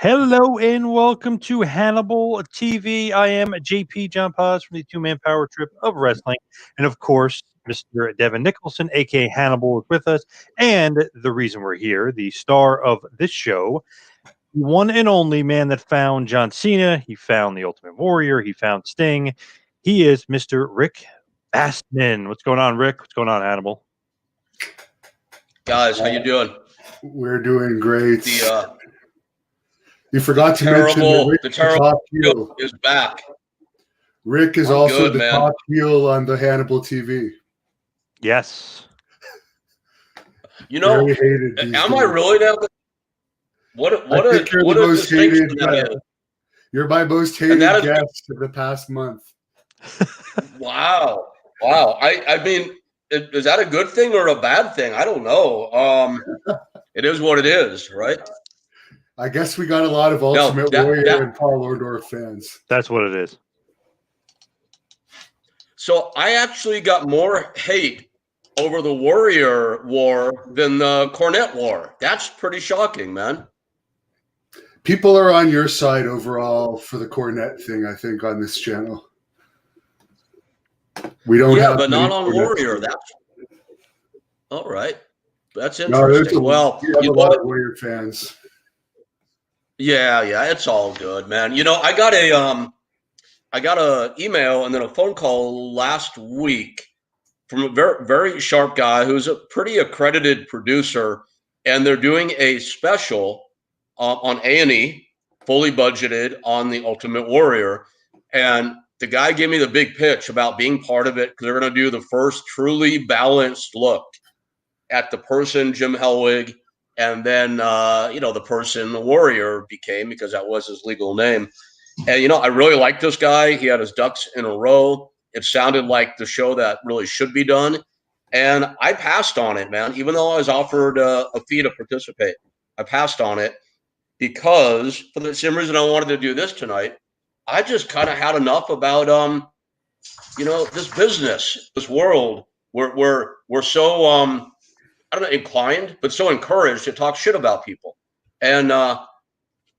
Hello and welcome to Hannibal TV. I am JP John Paz from the two-man power trip of wrestling. And of course, Mr. Devin Nicholson, aka Hannibal, is with us. And the reason we're here, the star of this show, the one and only man that found John Cena, he found the Ultimate Warrior, he found Sting. He is Mr. Rick Bassman. What's going on, Rick? What's going on, Hannibal? Guys, how you doing? We're doing great. You forgot to mention that Rick, the terrible heel is back. Rick is also the top heel on the Hannibal TV. Yes. You know, am I really now? You're my most hated guest of the past month. Wow. I mean, is that a good thing or a bad thing? I don't know. It is what it is, right? I guess we got a lot of Ultimate Warrior and Paul Orndorff fans. That's what it is. So I actually got more hate over the Warrior War than the Cornette War. That's pretty shocking, man. People are on your side overall for the Cornette thing, I think, on this channel. We don't have but not on Warrior. That's all right. That's interesting. We have a lot of Warrior fans. Yeah, it's all good, man. You know, I got a email and then a phone call last week from a very, very sharp guy who's a pretty accredited producer, and they're doing a special on A&E, fully budgeted, on the Ultimate Warrior. And the guy gave me the big pitch about being part of it because they're going to do the first truly balanced look at the person Jim Hellwig, and then, the person the Warrior became, because that was his legal name. And, I really like this guy. He had his ducks in a row. It sounded like the show that really should be done. And I passed on it, man, even though I was offered a fee to participate. I passed on it because, for the same reason I wanted to do this tonight, I just kind of had enough about, this business, this world. We're so, I don't know, inclined, but so encouraged to talk shit about people. And I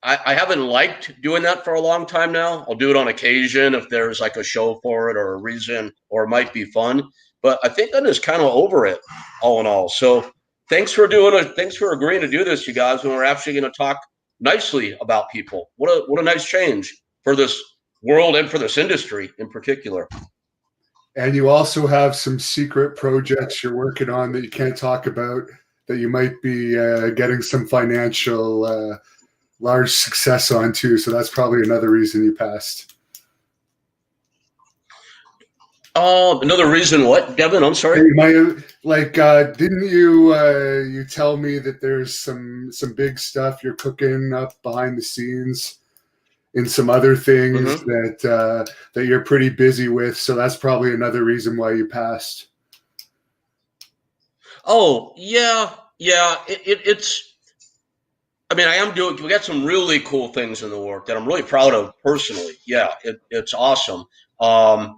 haven't liked doing that for a long time now. I'll do it on occasion if there's like a show for it or a reason, or it might be fun. But I think I'm just kind of over it, all in all. So thanks for agreeing to do this, you guys, when we're actually going to talk nicely about people. What a nice change for this world and for this industry in particular. And you also have some secret projects you're working on that you can't talk about, that you might be getting some financial large success on too. So that's probably another reason you passed. Another reason what, Devin? I'm sorry. Didn't you tell me that there's some big stuff you're cooking up behind the scenes in some other things that you're pretty busy with? So that's probably another reason why you passed. Oh, yeah. It's, I mean, we got some really cool things in the work that I'm really proud of personally. Yeah, it's awesome. And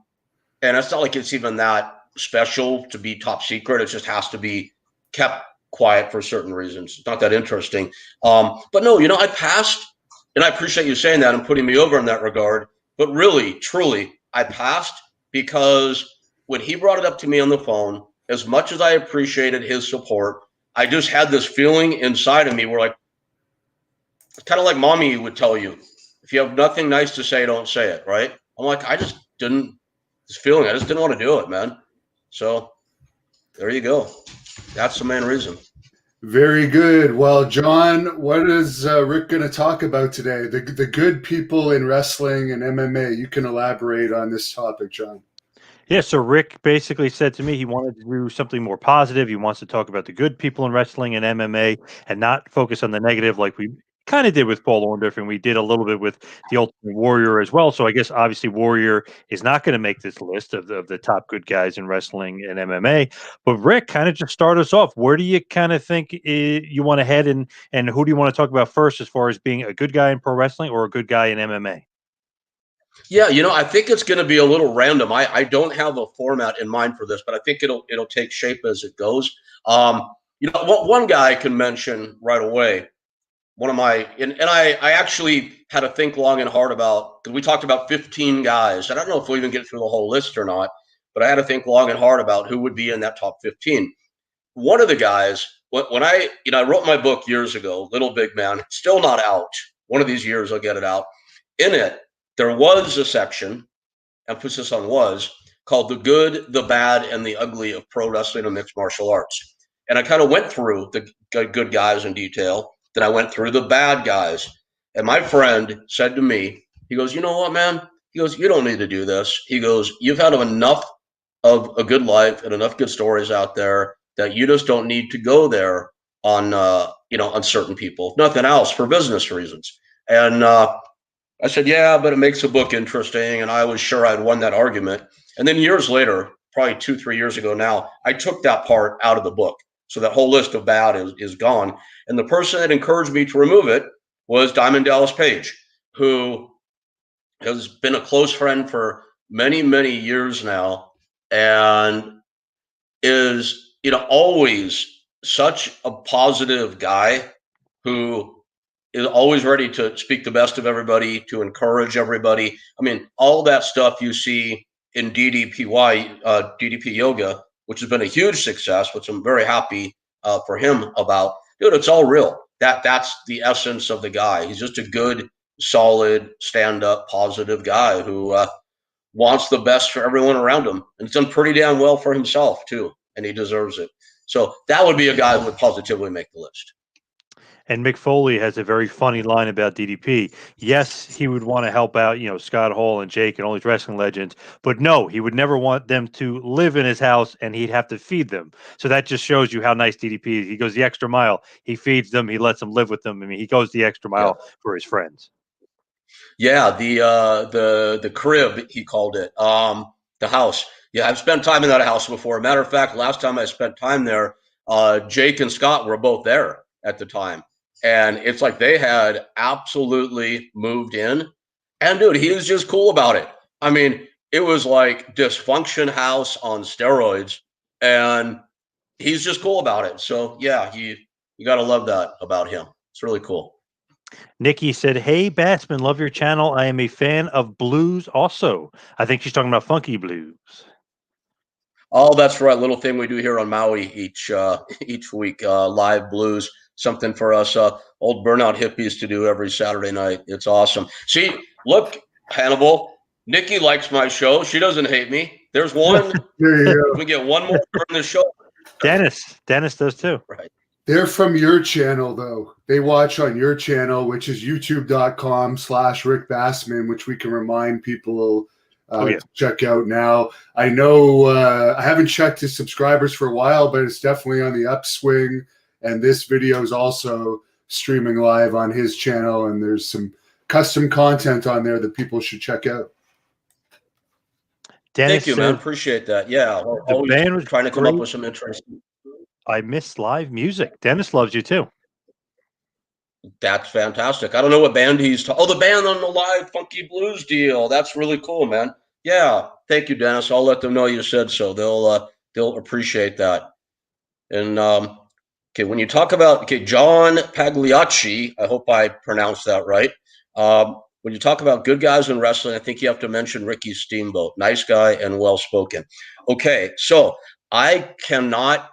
it's not like it's even that special to be top secret. It just has to be kept quiet for certain reasons. It's not that interesting. But no, I passed. And I appreciate you saying that and putting me over in that regard. But really, truly, I passed because when he brought it up to me on the phone, as much as I appreciated his support, I just had this feeling inside of me where, it's kind of like mommy would tell you, if you have nothing nice to say, don't say it, right? I'm like, I just didn't want to do it, man. So there you go. That's the main reason. Very good. Well, John, what is Rick going to talk about today? The good people in wrestling and MMA. You can elaborate on this topic, John. Yeah, so Rick basically said to me he wanted to do something more positive. He wants to talk about the good people in wrestling and MMA and not focus on the negative like we kind of did with Paul Orndorff, and we did a little bit with the Ultimate Warrior as well. So I guess obviously Warrior is not going to make this list of the top good guys in wrestling and MMA. But Rick, kind of just start us off. Where do you kind of think you want to head, and who do you want to talk about first as far as being a good guy in pro wrestling or a good guy in MMA? Yeah, I think it's going to be a little random. I don't have a format in mind for this, but I think it'll take shape as it goes. One guy I can mention right away one of my, and I actually had to think long and hard about, because we talked about 15 guys. I don't know if we'll even get through the whole list or not, but I had to think long and hard about who would be in that top 15. One of the guys, when I wrote my book years ago, Little Big Man, still not out. One of these years I'll get it out. In it, there was a section, emphasis on was, called The Good, the Bad, and the Ugly of Pro Wrestling and Mixed Martial Arts. And I kind of went through the good guys in detail. Then I went through the bad guys. And my friend said to me, he goes, you know what, man? He goes, you don't need to do this. He goes, you've had enough of a good life and enough good stories out there that you just don't need to go there on, on certain people, if nothing else, for business reasons. And I said, yeah, but it makes a book interesting. And I was sure I'd won that argument. And then years later, probably 2-3 years ago now, I took that part out of the book. So that whole list of bad is gone. And the person that encouraged me to remove it was Diamond Dallas Page, who has been a close friend for many, many years now, and is, always such a positive guy who is always ready to speak the best of everybody, to encourage everybody. I mean, all that stuff you see in DDP Yoga, which has been a huge success, which I'm very happy for him about. Dude, it's all real. That's the essence of the guy. He's just a good, solid, stand-up, positive guy who wants the best for everyone around him. And he's done pretty damn well for himself, too, and he deserves it. So that would be a guy who would positively make the list. And Mick Foley has a very funny line about DDP. Yes, he would want to help out, Scott Hall and Jake and all these wrestling legends, but no, he would never want them to live in his house and he'd have to feed them. So that just shows you how nice DDP is. He goes the extra mile. He feeds them. He lets them live with them. I mean, he goes the extra mile for his friends. Yeah, the crib, he called it, the house. Yeah, I've spent time in that house before. Matter of fact, last time I spent time there, Jake and Scott were both there at the time. And it's like they had absolutely moved in. And dude, he was just cool about it. I mean, it was like dysfunction house on steroids. And he's just cool about it. So yeah, you got to love that about him. It's really cool. Nikki said, hey, Bassman, love your channel. I am a fan of blues also. I think she's talking about funky blues. Oh, that's right. Little thing we do here on Maui each week, live blues. Something for us old burnout hippies to do every Saturday night. It's awesome. See, look, Hannibal, Nikki likes my show. She doesn't hate me. There's one. We get one more during the show. Dennis does too. Right. They're from your channel, though. They watch on your channel, which is youtube.com/Rick Bassman, which we can remind people to check out now. I know I haven't checked his subscribers for a while, but it's definitely on the upswing. And this video is also streaming live on his channel, and there's some custom content on there that people should check out. Thank you, man. Appreciate that. Yeah, the band was trying to come up with some interesting. I miss live music. Dennis loves you too. That's fantastic. I don't know what band he's the band on the live funky blues deal. That's really cool, man. Yeah, thank you, Dennis. I'll let them know you said so. They'll appreciate that. And okay, when you talk about John Pagliacci, I hope I pronounced that right. When you talk about good guys in wrestling, I think you have to mention Ricky Steamboat. Nice guy and well-spoken. Okay, so I cannot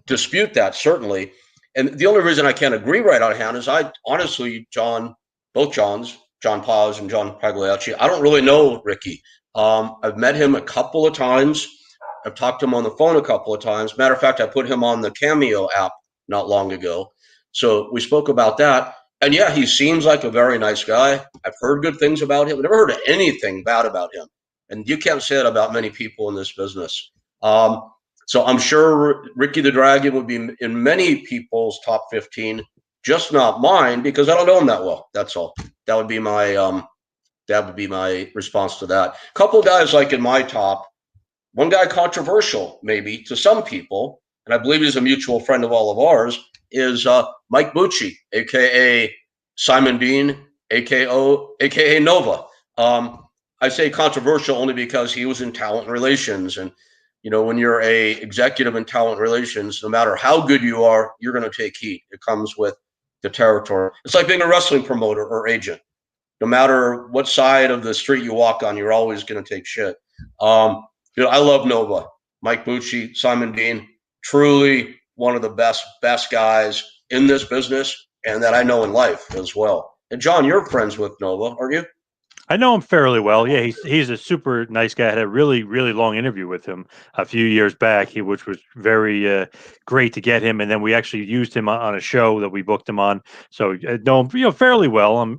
dispute that, certainly. And the only reason I can't agree right on hand is I honestly, both Johns, John Paz and John Pagliacci, I don't really know Ricky. I've met him a couple of times. I've talked to him on the phone a couple of times. Matter of fact, I put him on the Cameo app not long ago. So we spoke about that. And yeah, he seems like a very nice guy. I've heard good things about him. I've never heard anything bad about him. And you can't say it about many people in this business. So I'm sure Ricky the Dragon would be in many people's top 15, just not mine, because I don't know him that well. That's all. That would be my response to that. A couple of guys like in my top. One guy controversial, maybe, to some people, and I believe he's a mutual friend of all of ours, is Mike Bucci, a.k.a. Simon Dean, a.k.a. Nova. I say controversial only because he was in talent relations. And, when you're a executive in talent relations, no matter how good you are, you're going to take heat. It comes with the territory. It's like being a wrestling promoter or agent. No matter what side of the street you walk on, you're always going to take shit. I love Nova, Mike Bucci, Simon Dean, truly one of the best guys in this business and that I know in life as well. And John, you're friends with Nova, aren't you? I know him fairly well. Yeah, he's a super nice guy. I had a really, really long interview with him a few years back, which was very great to get him. And then we actually used him on a show that we booked him on. So I know him, fairly well.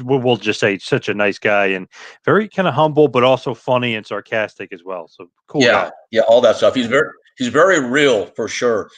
We'll just say such a nice guy and very kind of humble, but also funny and sarcastic as well. So cool guy. Yeah, all that stuff. He's very real for sure.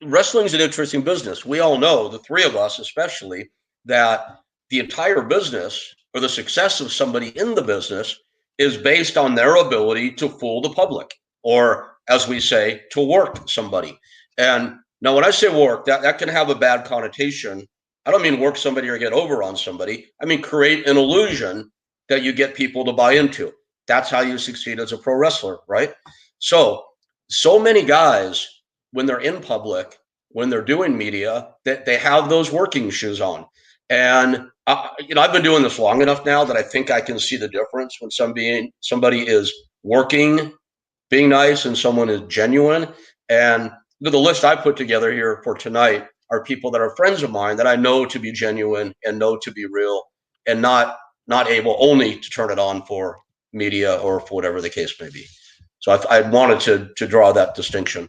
Wrestling's an interesting business. We all know, the three of us especially, that the entire business or the success of somebody in the business is based on their ability to fool the public, or as we say, to work somebody. And now when I say work, that can have a bad connotation. I don't mean work somebody or get over on somebody. I mean create an illusion that you get people to buy into. That's how you succeed as a pro wrestler, right? So many guys, when they're in public, when they're doing media, that they have those working shoes on. And I've been doing this long enough now that I think I can see the difference when somebody is working, being nice, and someone is genuine. And the list I put together here for tonight are people that are friends of mine that I know to be genuine and know to be real, and not able only to turn it on for media or for whatever the case may be. So I wanted to draw that distinction.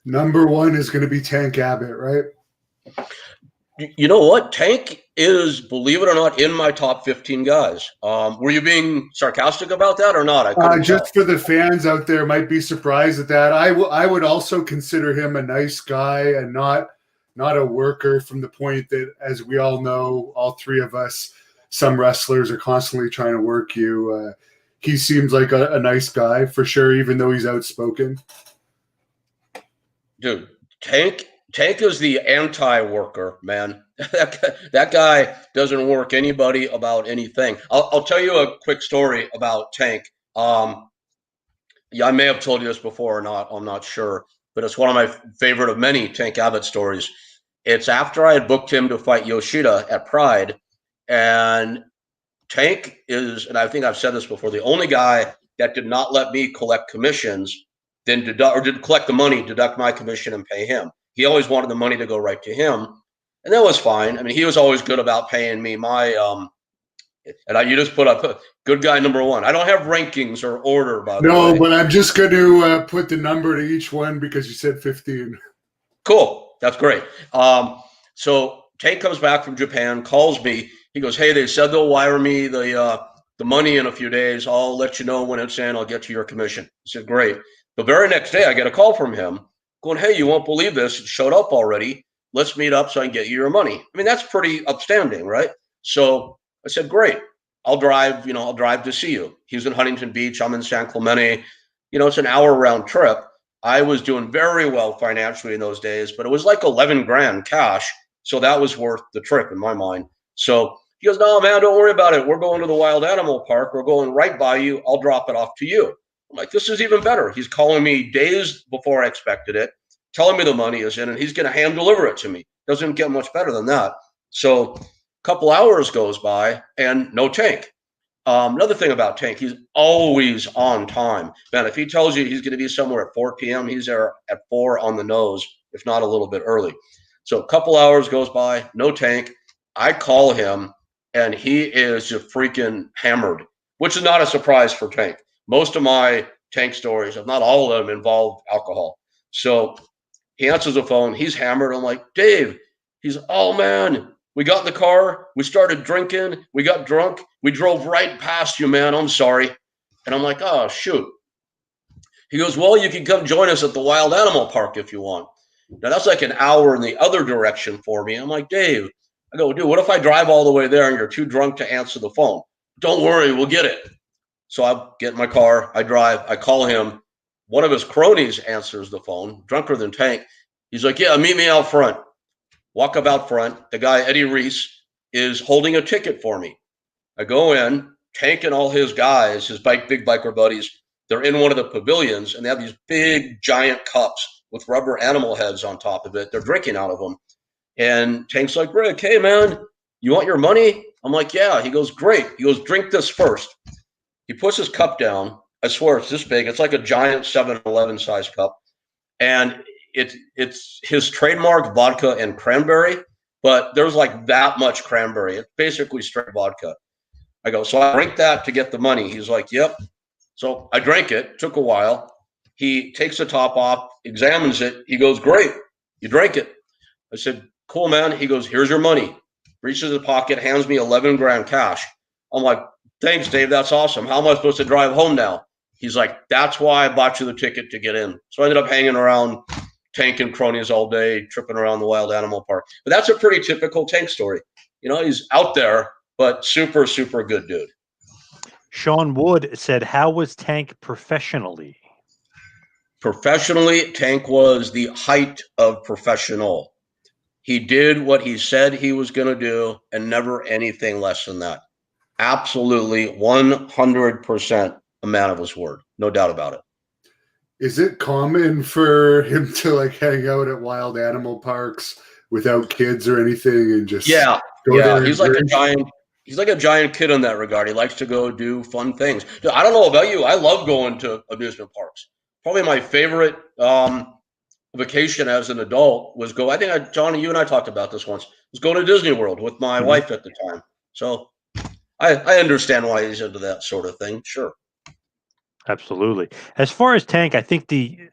Number one is going to be Tank Abbott, right? You know what? Tank is, believe it or not, in my top 15 guys. Were you being sarcastic about that or not? Just for the fans out there might be surprised at that. I would also consider him a nice guy and not a worker, from the point that, as we all know, all three of us, some wrestlers are constantly trying to work you. He seems like a nice guy for sure, even though he's outspoken. Dude, Tank is the anti-worker, man. That guy doesn't work anybody about anything. I'll tell you a quick story about Tank. I may have told you this before or not. I'm not sure, but it's one of my favorite of many Tank Abbott stories. It's after I had booked him to fight Yoshida at Pride, and Tank is, and I think I've said this before, the only guy that did not let me collect commissions, then did collect the money, deduct my commission, and pay him. He always wanted the money to go right to him, and that was fine. I mean, he was always good about paying me my you just put up good guy number one. I don't have rankings or order, by the way. No, but I'm just going to put the number to each one because you said 15. Cool. That's great. So Tank comes back from Japan, calls me. He goes, "Hey, they said they'll wire me the money in a few days. I'll let you know when it's in. I'll get you your commission." I said, "Great." The very next day, I get a call from him going, "Hey, you won't believe this. It showed up already. Let's meet up so I can get you your money." I mean, that's pretty upstanding, right? So I said, "Great. I'll drive to see you." He's in Huntington Beach. I'm in San Clemente. It's an hour round trip. I was doing very well financially in those days, but it was like 11 grand cash. So that was worth the trip in my mind. So he goes, "No, man, don't worry about it. We're going to the wild animal park. We're going right by you. I'll drop it off to you." I'm like, this is even better. He's calling me days before I expected it, telling me the money is in, and he's going to hand deliver it to me. Doesn't get much better than that. So a couple hours goes by and no Tank. Another thing about Tank, he's always on time. Man, if he tells you he's going to be somewhere at 4 p.m., he's there at 4 on the nose, if not a little bit early. So a couple hours goes by, no Tank. I call him, and he is just freaking hammered, which is not a surprise for Tank. Most of my Tank stories, if not all of them, involve alcohol. So he answers the phone. He's hammered. I'm like, "Dave." He's, "Oh, man, we got in the car. We started drinking. We got drunk. We drove right past you, man. I'm sorry." And I'm like, "Oh, shoot." He goes, "Well, you can come join us at the wild animal park if you want." Now, that's like an hour in the other direction for me. I'm like, "Dave," I go, "dude, what if I drive all the way there and you're too drunk to answer the phone?" "Don't worry, we'll get it." So I get in my car, I drive, I call him. One of his cronies answers the phone, drunker than Tank. He's like, "Yeah, meet me out front." Walk up out front. The guy, Eddie Reese, is holding a ticket for me. I go in, Tank and all his guys, his big biker buddies, they're in one of the pavilions, and they have these big, giant cups with rubber animal heads on top of it. They're drinking out of them. And Tank's like, Rick, hey, man, you want your money? I'm like, yeah. He goes, great. He goes, drink this first. He puts his cup down. I swear it's this big. It's like a giant 7-Eleven size cup. And it's his trademark vodka and cranberry, but there's like that much cranberry. It's basically straight vodka. I go, so I drink that to get the money. He's like, yep. So I drank it. Took a while. He takes the top off, examines it. He goes, great. You drank it. I said, cool, man. He goes, here's your money. Reaches his pocket, hands me 11 grand cash. I'm like, thanks, Dave. That's awesome. How am I supposed to drive home now? He's like, that's why I bought you the ticket to get in. So I ended up hanging around Tank and cronies all day, tripping around the wild animal park. But that's a pretty typical Tank story. You know, he's out there, but super, super good dude. Sean Wood said, how was Tank professionally? Professionally, Tank was the height of professional. He did what he said he was going to do and never anything less than that. Absolutely 100% a man of his word. No doubt about it. Is it common for him to like hang out at wild animal parks without kids or anything and just go there? He's like a giant kid in that regard. He likes to go do fun things. I don't know about you. I love going to amusement parks. Probably my favorite vacation as an adult was I think Johnny, you and I talked about this once, was going to Disney World with my wife at the time. So I understand why he's into that sort of thing. Sure. Absolutely. As far as Tank, I think the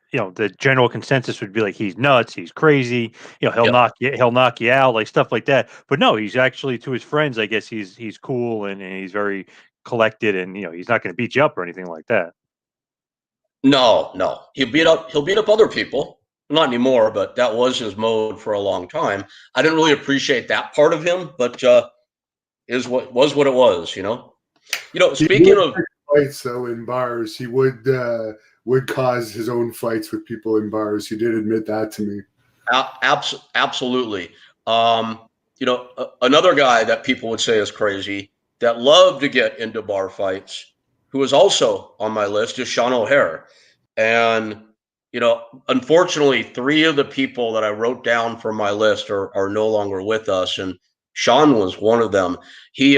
general consensus would be like he's nuts, he's crazy, he'll knock you out, like stuff like that. But no, he's actually, to his friends, I guess he's cool and he's very collected, and he's not going to beat you up or anything like that. No. He'll beat up other people. Not anymore, but that was his mode for a long time. I didn't really appreciate that part of him, but is what it was, Speaking of fights though in bars, he would cause his own fights with people in bars. He did admit that to me. Absolutely. Another guy that people would say is crazy that loved to get into bar fights, who is also on my list, is Sean O'Hare. And unfortunately, 3 of the people that I wrote down for my list are no longer with us, and Sean was one of them. He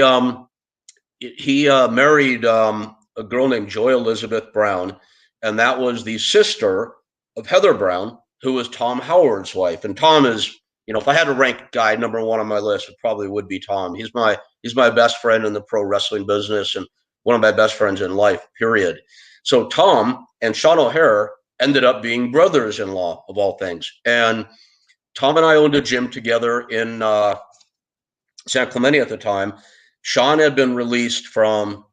married a girl named Joy Elizabeth Brown, and that was the sister of Heather Brown, who was Tom Howard's wife. And Tom is, if I had to rank guy number 1 on my list, it probably would be Tom. He's my best friend in the pro wrestling business and one of my best friends in life, period. So Tom and Sean O'Hare ended up being brothers-in-law, of all things. And Tom and I owned a gym together in San Clemente at the time. Sean had been released from,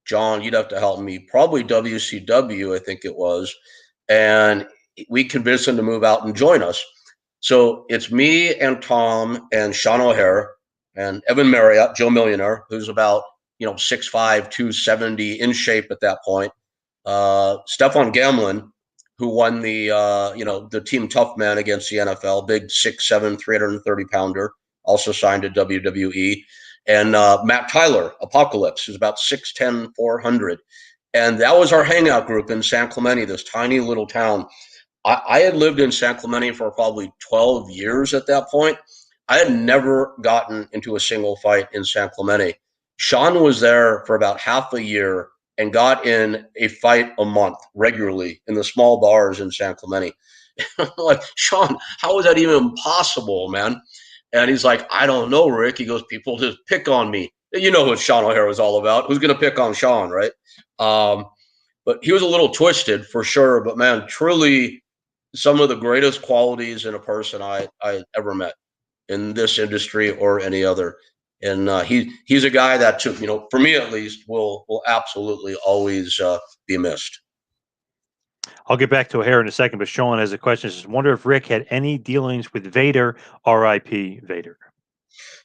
John, you'd have to help me, probably WCW, I think it was. And we convinced him to move out and join us. So it's me and Tom and Sean O'Hare and Evan Marriott, Joe Millionaire, who's about 6'5", 270, in shape at that point. Stefan Gamlin, who won the Team Tough Man against the NFL, big 6'7", 330-pounder, also signed to WWE. And Matt Tyler, Apocalypse, who's about 6'10", 400. And that was our hangout group in San Clemente, this tiny little town. I had lived in San Clemente for probably 12 years at that point. I had never gotten into a single fight in San Clemente. Sean was there for about half a year and got in a fight a month regularly in the small bars in San Clemente. I'm like, Sean, how is that even possible, man? And he's like, I don't know, Rick. He goes, people just pick on me. You know what Sean O'Hare was all about. Who's going to pick on Sean, right? But he was a little twisted for sure. But, man, truly some of the greatest qualities in a person I ever met in this industry or any other. And he's a guy that, for me at least, will absolutely always be missed. I'll get back to O'Hare in a second, but Sean has a question. Just wonder if Rick had any dealings with Vader, R.I.P. Vader.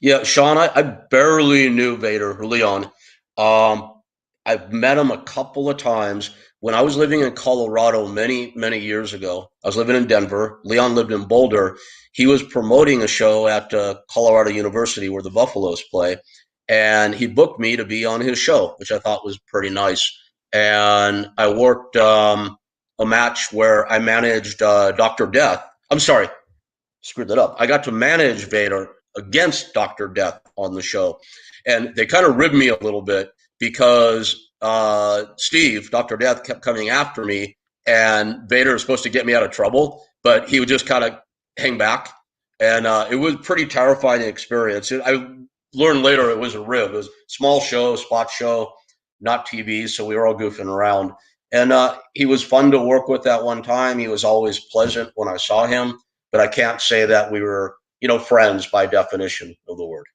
Yeah, Sean, I barely knew Vader, Leon. I've met him a couple of times. When I was living in Colorado many, many years ago, I was living in Denver. Leon lived in Boulder. He was promoting a show at Colorado University where the Buffaloes play, and he booked me to be on his show, which I thought was pretty nice. And I worked a match where I managed Dr. Death. I'm sorry, screwed that up. I got to manage Vader against Dr. Death on the show. And they kind of ribbed me a little bit because Steve, Dr. Death, kept coming after me, and Vader was supposed to get me out of trouble, but he would just kind of hang back. And it was a pretty terrifying experience. I learned later it was a rib. It was a small show, spot show, not TV, so we were all goofing around. And he was fun to work with at one time. He was always pleasant when I saw him, but I can't say that we were, friends by definition of the word.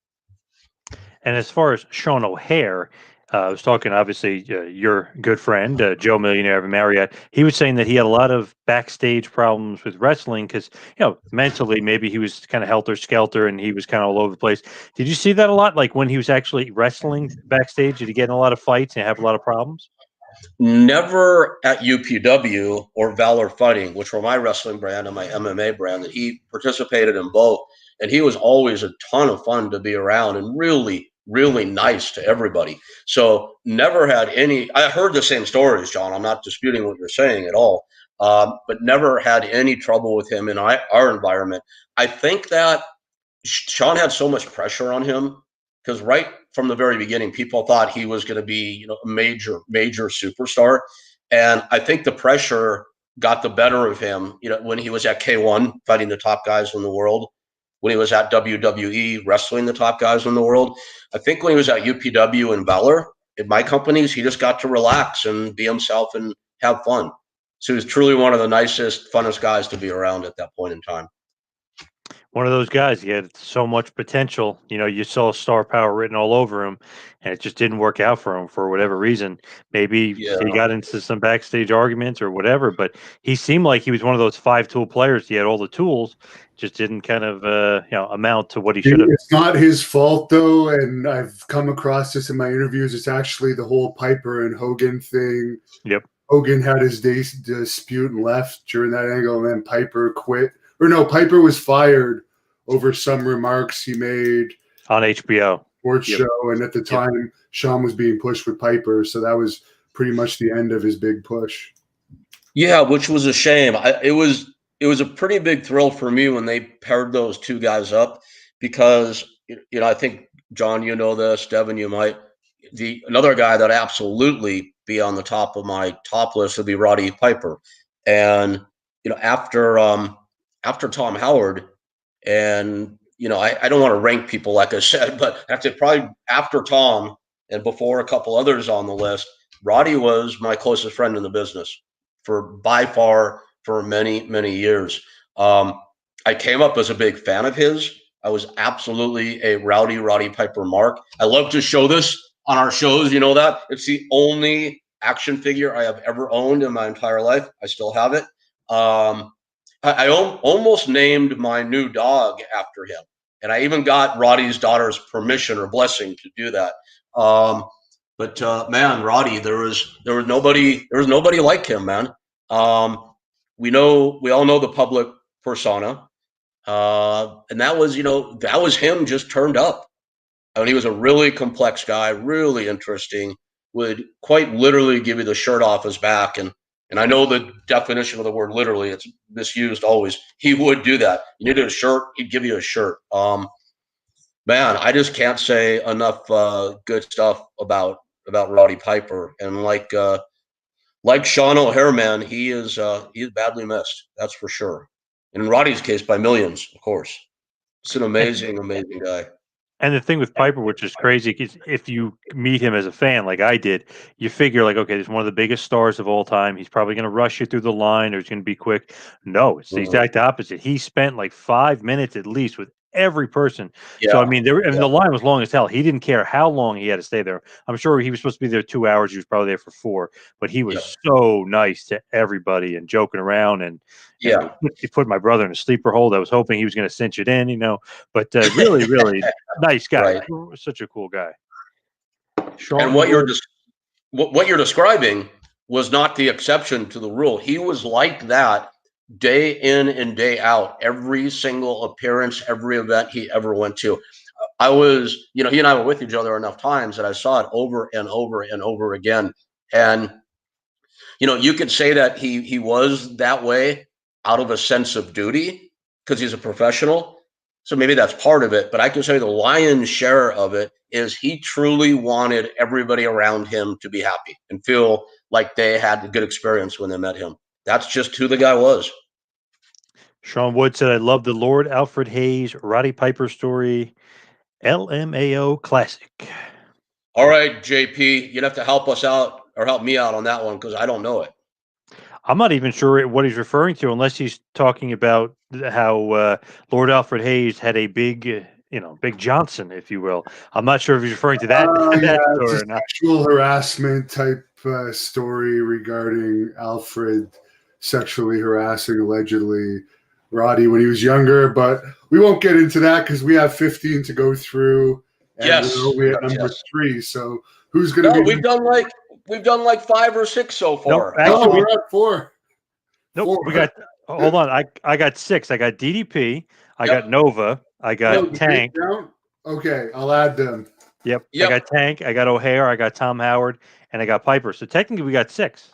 And as far as Sean O'Hare, I was talking, obviously, your good friend, Joe Millionaire of Marriott. He was saying that he had a lot of backstage problems with wrestling because, mentally, maybe he was kind of helter-skelter and he was kind of all over the place. Did you see that a lot? Like when he was actually wrestling backstage, did he get in a lot of fights and have a lot of problems? Never at UPW or Valor Fighting, which were my wrestling brand and my MMA brand, that he participated in both. And he was always a ton of fun to be around and really, really nice to everybody. So never had any, I heard the same stories, John. I'm not disputing what you're saying at all, but never had any trouble with him in our environment. I think that Sean had so much pressure on him because right from the very beginning, people thought he was going to be, a major, major superstar. And I think the pressure got the better of him, when he was at K1 fighting the top guys in the world, when he was at WWE wrestling the top guys in the world. I think when he was at UPW and Valor, in my companies, he just got to relax and be himself and have fun. So he was truly one of the nicest, funnest guys to be around at that point in time. One of those guys, he had so much potential. You saw star power written all over him, and it just didn't work out for him for whatever reason. Maybe he got into some backstage arguments or whatever, but he seemed like he was one of those 5-tool players. He had all the tools, just didn't kind of amount to what he should have. It's not his fault though, and I've come across this in my interviews. It's actually the whole Piper and Hogan thing. Yep. Hogan had his dispute and left during that angle, and then Piper quit. Or no, Piper was fired over some remarks he made on HBO sports show, and at the time, Sean was being pushed with Piper, so that was pretty much the end of his big push. Yeah, which was a shame. It was a pretty big thrill for me when they paired those two guys up because I think John, this, Devin, you might. Another guy that absolutely be on the top of my top list would be Roddy Piper, and after Tom Howard, and I don't want to rank people like I said, but probably after Tom and before a couple others on the list, Roddy was my closest friend in the business by far for many, many years. I came up as a big fan of his. I was absolutely a Roddy Piper mark. I love to show this on our shows. You know that? It's the only action figure I have ever owned in my entire life. I still have it. I almost named my new dog after him, and I even got Roddy's daughter's permission or blessing to do that. But man, Roddy, there was nobody like him, man. We all know the public persona, and that was him just turned up. I mean, he was a really complex guy, really interesting. Would quite literally give you the shirt off his back, and I know the definition of the word literally, it's misused always. He would do that. You needed a shirt, he'd give you a shirt. Man, I just can't say enough good stuff about Roddy Piper. And like Sean O'Hare, man, he's badly missed. That's for sure. In Roddy's case, by millions, of course. It's an amazing, amazing guy. And the thing with Piper, which is crazy, because if you meet him as a fan, like I did, you figure like, okay, he's one of the biggest stars of all time. He's probably going to rush you through the line, or he's going to be quick. No, it's the exact opposite. He spent like 5 minutes at least with every person. Yeah. So I mean, the line was long as hell. He didn't care how long he had to stay there. I'm sure he was supposed to be there 2 hours. He was probably there for 4, but he was so nice to everybody and joking around. And he put my brother in a sleeper hold. I was hoping he was going to cinch it in, but really, really nice guy. Right. Such a cool guy. Sean, and what you're describing was not the exception to the rule. He was like that day in and day out, every single appearance, every event he ever went to. I was, he and I were with each other enough times that I saw it over and over and over again. And You could say that he was that way out of a sense of duty because he's a professional. So maybe that's part of it. But I can say the lion's share of it is he truly wanted everybody around him to be happy and feel like they had a good experience when they met him. That's just who the guy was. Sean Wood said, I love the Lord Alfred Hayes, Roddy Piper story, LMAO classic. All right, JP, you'd have to help us out or help me out on that one because I don't know it. I'm not even sure what he's referring to unless he's talking about how Lord Alfred Hayes had a big, Big Johnson, if you will. I'm not sure if he's referring to that, Yeah, story it's or not. sexual harassment type story regarding Alfred sexually harassing allegedly Roddy when he was younger, but we won't get into that because we have 15 to go through. And Yes, we're only at number 3. So who's going to be? We've done like 5 or 6 so far. Nope, actually, we're at 4. Nope, 4. we got. Hold on, I got 6. I got DDP. I got Nova. I got Tank. Okay, I'll add them. Yep. I got Tank. I got O'Hare. I got Tom Howard, and I got Piper. So technically, we got 6.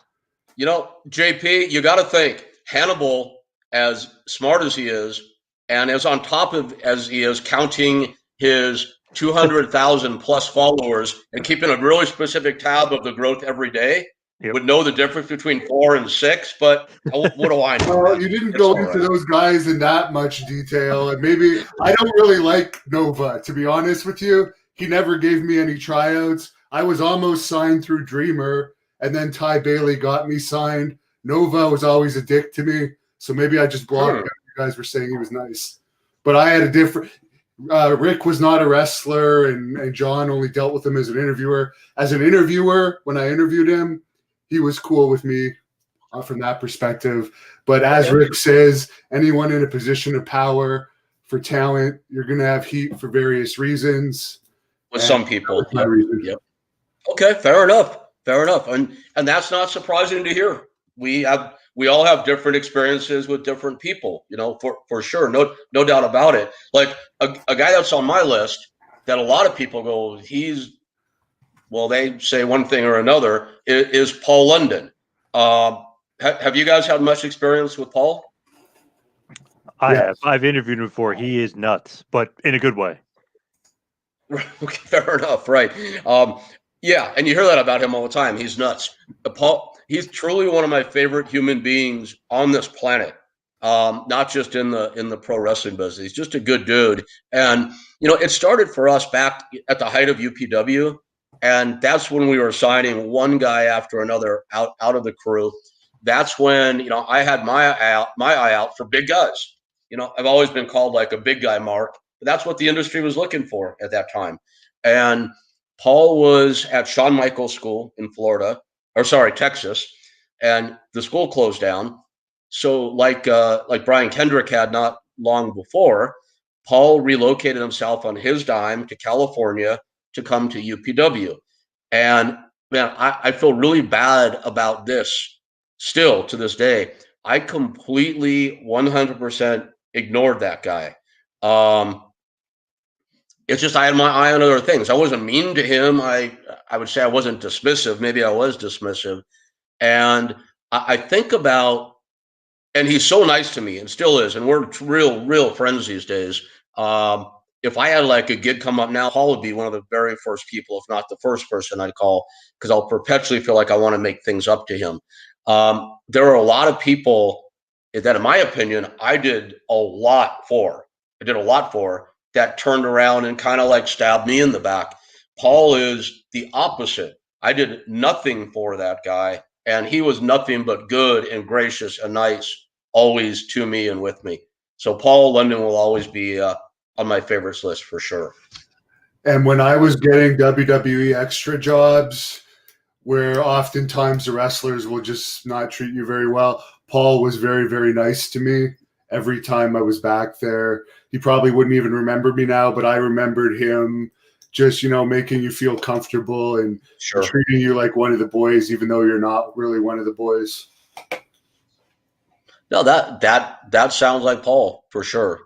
JP, you got to think Hannibal, as smart as he is, and as on top of as he is counting his 200,000 plus followers and keeping a really specific tab of the growth every day, would know the difference between 4 and 6. But what do I know? Well, you didn't go into those guys in that much detail, and maybe I don't really like Nova, to be honest with you. He never gave me any tryouts. I was almost signed through Dreamer, and then Ty Bailey got me signed. Nova was always a dick to me, so maybe I just blocked him. You guys were saying he was nice. But I had a different Rick was not a wrestler, and John only dealt with him as an interviewer. As an interviewer, when I interviewed him, he was cool with me from that perspective. But as Rick says, anyone in a position of power for talent, you're going to have heat for various reasons. With some people. Yep. Okay, fair enough. And that's not surprising to hear. We all have different experiences with different people, for sure. No doubt about it. Like a guy that's on my list that a lot of people go, they say one thing or another, is Paul London. Have you guys had much experience with Paul? I have. I've interviewed him before. He is nuts, but in a good way. Okay, fair enough, right. And you hear that about him all the time. He's nuts. Paul, he's truly one of my favorite human beings on this planet. Not just in the pro wrestling business. He's just a good dude. And it started for us back at the height of UPW. And that's when we were signing one guy after another out of the crew. That's when, I had my eye out for big guys. I've always been called like a big guy, Mark. But that's what the industry was looking for at that time. And Paul was at Shawn Michaels School in Texas, and the school closed down. So like Brian Kendrick had not long before, Paul relocated himself on his dime to California to come to UPW. And man, I feel really bad about this still to this day. I completely 100% ignored that guy. It's just I had my eye on other things. I wasn't mean to him. I would say I wasn't dismissive. Maybe I was dismissive. And I think about, and he's so nice to me and still is, and we're real friends these days. If I had like a gig come up now, Paul would be one of the very first people, if not the first person I'd call, because I'll perpetually feel like I want to make things up to him. There are a lot of people that, in my opinion, I did a lot for that turned around and kind of like stabbed me in the back. Paul is the opposite. I did nothing for that guy, and he was nothing but good and gracious and nice, always to me and with me. So Paul London will always be on my favorites list for sure. And when I was getting WWE extra jobs, where oftentimes the wrestlers will just not treat you very well, Paul was very, very nice to me every time I was back there. He probably wouldn't even remember me now, but I remembered him just, making you feel comfortable and treating you like one of the boys, even though you're not really one of the boys. No, that sounds like Paul for sure.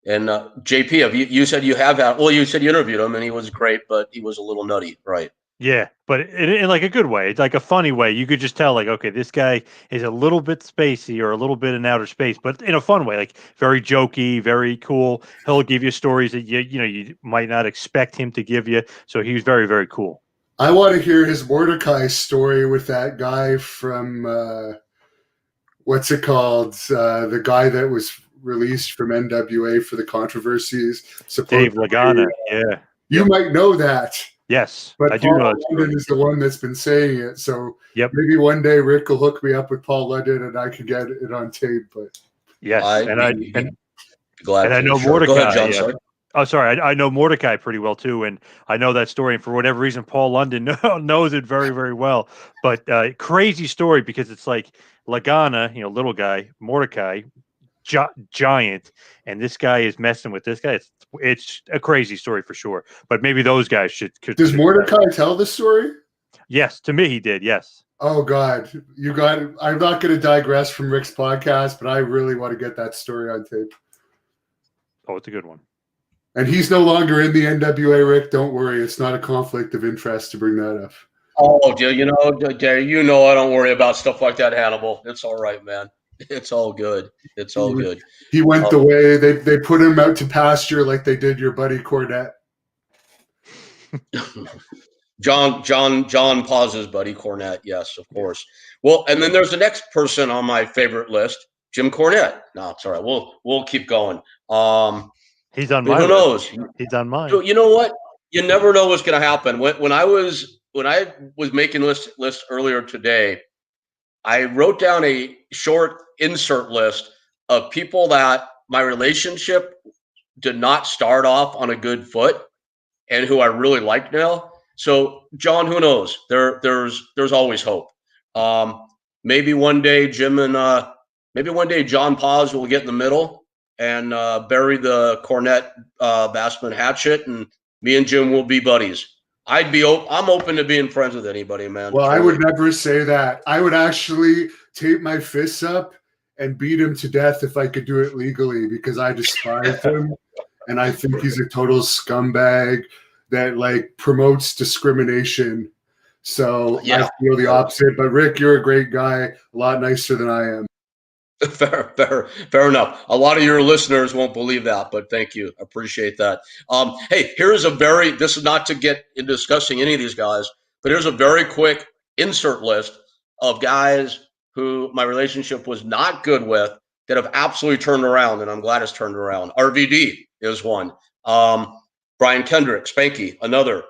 And JP, you said you have had, you said you interviewed him and he was great, but he was a little nutty, right? Yeah, but in like a good way. It's like a funny way. You could just tell, like, okay, this guy is a little bit spacey or a little bit in outer space, but in a fun way, like very jokey, very cool. He'll give you stories that you might not expect him to give you. So he was very, very cool. I want to hear his Mordecai story with that guy from what's it called? The guy that was released from NWA for the controversies. Dave Lagana. Yeah. You might know that. Yes, But I do Paul know. London is the one that's been saying it. So maybe one day Rick will hook me up with Paul London and I can get it on tape. But yes, and I know sure. Mordecai. Go ahead, John. Sorry. Oh, sorry. I know Mordecai pretty well too, and I know that story. And for whatever reason, Paul London knows it very, very well. But crazy story because it's like Lagana, little guy, Mordecai, giant, and this guy is messing with this guy. It's a crazy story for sure. But maybe those guys should. Does Mordecai tell the story? Yes, to me he did. Yes. Oh God, you got it. I'm not going to digress from Rick's podcast, but I really want to get that story on tape. Oh, it's a good one. And he's no longer in the NWA, Rick. Don't worry. It's not a conflict of interest to bring that up. Oh, I don't worry about stuff like that, Hannibal. It's all right, man. It's all good. It's all good. He went the way they put him out to pasture like they did your buddy Cornette. John pauses, buddy Cornette. Yes, of course. Well, and then there's the next person on my favorite list, Jim Cornette. No, it's all right. We'll keep going. He's on mine. Who knows? He's on mine. You know what? You never know what's going to happen. When I was making list earlier today, I wrote down a short insert list of people that my relationship did not start off on a good foot and who I really like now. So, John, who knows? There's always hope. Maybe one day Jim and maybe one day John Paz will get in the middle and bury the Cornette Bassman hatchet, and me and Jim will be buddies. I'm open to being friends with anybody, man. Well, I would never say that. I would actually tape my fists up and beat him to death if I could do it legally, because I despise him and I think he's a total scumbag that like promotes discrimination. So I feel the opposite. But Rick, you're a great guy, a lot nicer than I am. Fair enough. A lot of your listeners won't believe that, but thank you. I appreciate that. Hey, this is not to get into discussing any of these guys, but here's a very quick insert list of guys who my relationship was not good with that have absolutely turned around, and I'm glad it's turned around. RVD is one. Brian Kendrick, Spanky, another.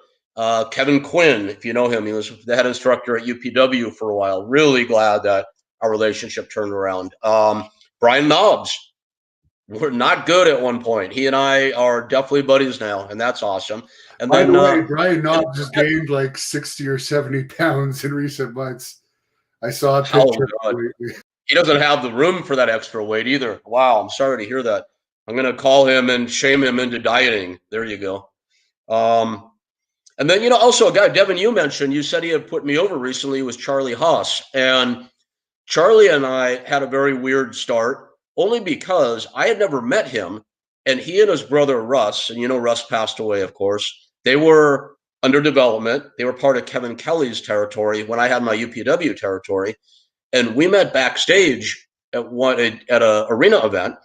Kevin Quinn, if you know him, he was the head instructor at UPW for a while. Really glad that our relationship turned around. Brian Knobs, we're not good at one point. He and I are definitely buddies now, and that's awesome. And by then, the way, Brian Knobs has gained like 60 or 70 pounds in recent months. I saw a picture. He doesn't have the room for that extra weight either. Wow, I'm sorry to hear that. I'm going to call him and shame him into dieting. There you go. And then, also a guy, Devin, you mentioned, you said he had put me over recently, was Charlie Haas. And Charlie and I had a very weird start, only because I had never met him, and he and his brother Russ, and Russ passed away, of course, they were under development. They were part of Kevin Kelly's territory when I had my UPW territory, and we met backstage at an arena event,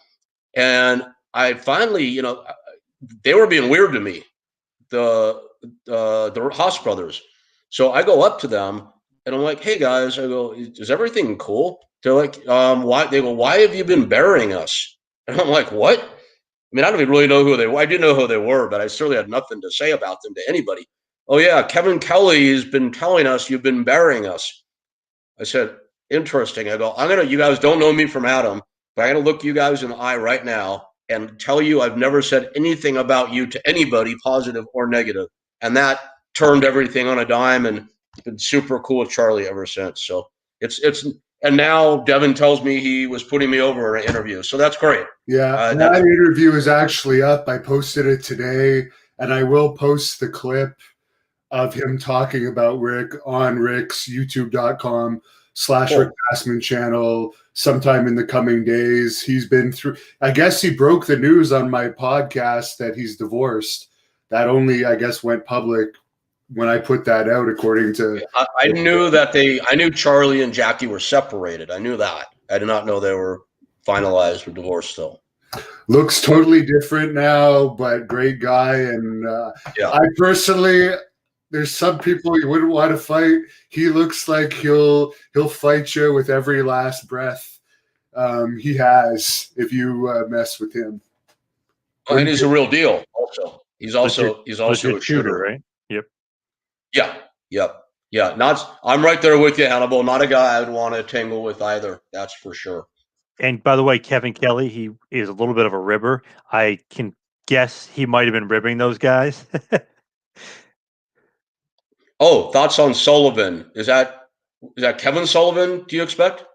and I finally, they were being weird to me, the Haas brothers. So I go up to them. And I'm like, hey guys, I go, is everything cool? They're like, why? They go, why have you been burying us? And I'm like, what? I mean, I don't even really know who they were. I didn't know who they were, but I certainly had nothing to say about them to anybody. Oh yeah, Kevin Kelly has been telling us you've been burying us. I said, interesting. I go, you guys don't know me from Adam, but I'm gonna look you guys in the eye right now and tell you I've never said anything about you to anybody, positive or negative. And that turned everything on a dime, and been super cool with Charlie ever since. So and now Devin tells me he was putting me over in an interview. So that's great. Yeah, that interview is actually up. I posted it today, and I will post the clip of him talking about Rick on Rick's youtube.com/Rick Bassman channel sometime in the coming days. He's been through, I guess he broke the news on my podcast that he's divorced. That only, I guess, went public when I put that out, according to. I knew I knew Charlie and Jackie were separated. I knew that. I did not know they were finalized or divorced still. Looks totally different now, but great guy. And I personally, there's some people you wouldn't want to fight. He looks like he'll fight you with every last breath he has if you mess with him. Oh, and he's a real deal. Also, he's also a shooter, right? Yep. Yeah. I'm right there with you, Hannibal. Not a guy I would want to tangle with either. That's for sure. And by the way, Kevin Kelly, he is a little bit of a ribber. I can guess he might have been ribbing those guys. Oh, thoughts on Sullivan? Is that Kevin Sullivan? Do you expect?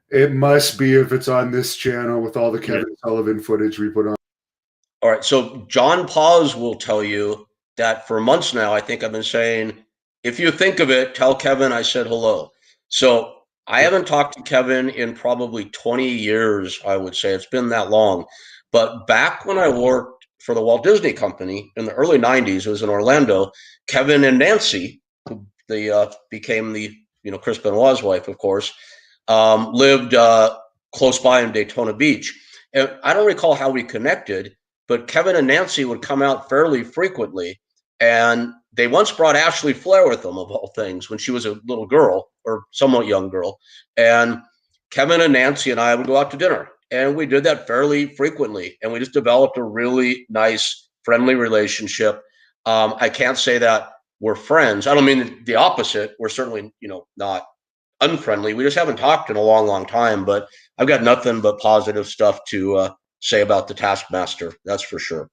It must be if it's on this channel with all the Kevin Sullivan footage we put on. All right. So John Paz will tell you that for months now, I think I've been saying, if you think of it, tell Kevin I said hello. So I haven't talked to Kevin in probably 20 years, I would say. It's been that long. But back when I worked for the Walt Disney Company in the early 90s, it was in Orlando, Kevin and Nancy, who they became the Chris Benoit's wife, of course, lived close by in Daytona Beach. And I don't recall how we connected, but Kevin and Nancy would come out fairly frequently. And they once brought Ashley Flair with them, of all things, when she was a little girl or somewhat young girl. And Kevin and Nancy and I would go out to dinner. And we did that fairly frequently. And we just developed a really nice, friendly relationship. I can't say that we're friends. I don't mean the opposite. We're certainly, not unfriendly. We just haven't talked in a long, long time. But I've got nothing but positive stuff to say about the Taskmaster. That's for sure.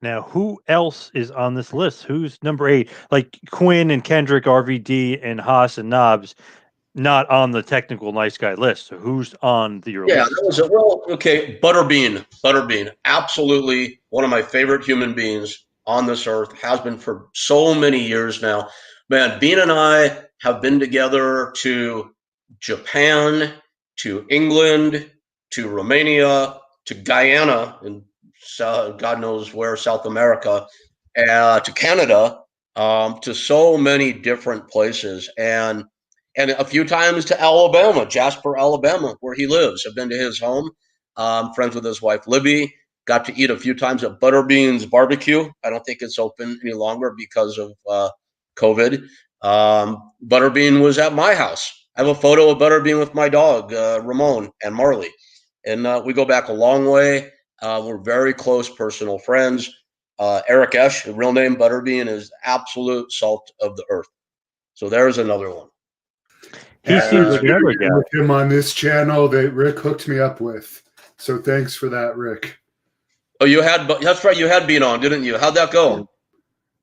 Now, who else is on this list? Who's number 8? Like Quinn and Kendrick, RVD, and Haas and Knobs, not on the technical nice guy list. So who's on your list? That was okay. Butterbean, absolutely one of my favorite human beings on this earth. Has been for so many years now. Man, Bean and I have been together to Japan, to England, to Romania, to Guyana, and God knows where, South America, to Canada, to so many different places, and a few times to Alabama, Jasper, Alabama, where he lives. I've been to his home. Friends with his wife, Libby. Got to eat a few times at Butterbean's barbecue. I don't think it's open any longer because of COVID. Butterbean was at my house. I have a photo of Butterbean with my dog, Ramon and Marley. And we go back a long way. We're very close personal friends. Eric Esch, the real name Butterbean, is absolute salt of the earth. So there's another one. He seems like another guy. With him on this channel that Rick hooked me up with. So thanks for that, Rick. Oh, that's right. You had Bean on, didn't you? How'd that go?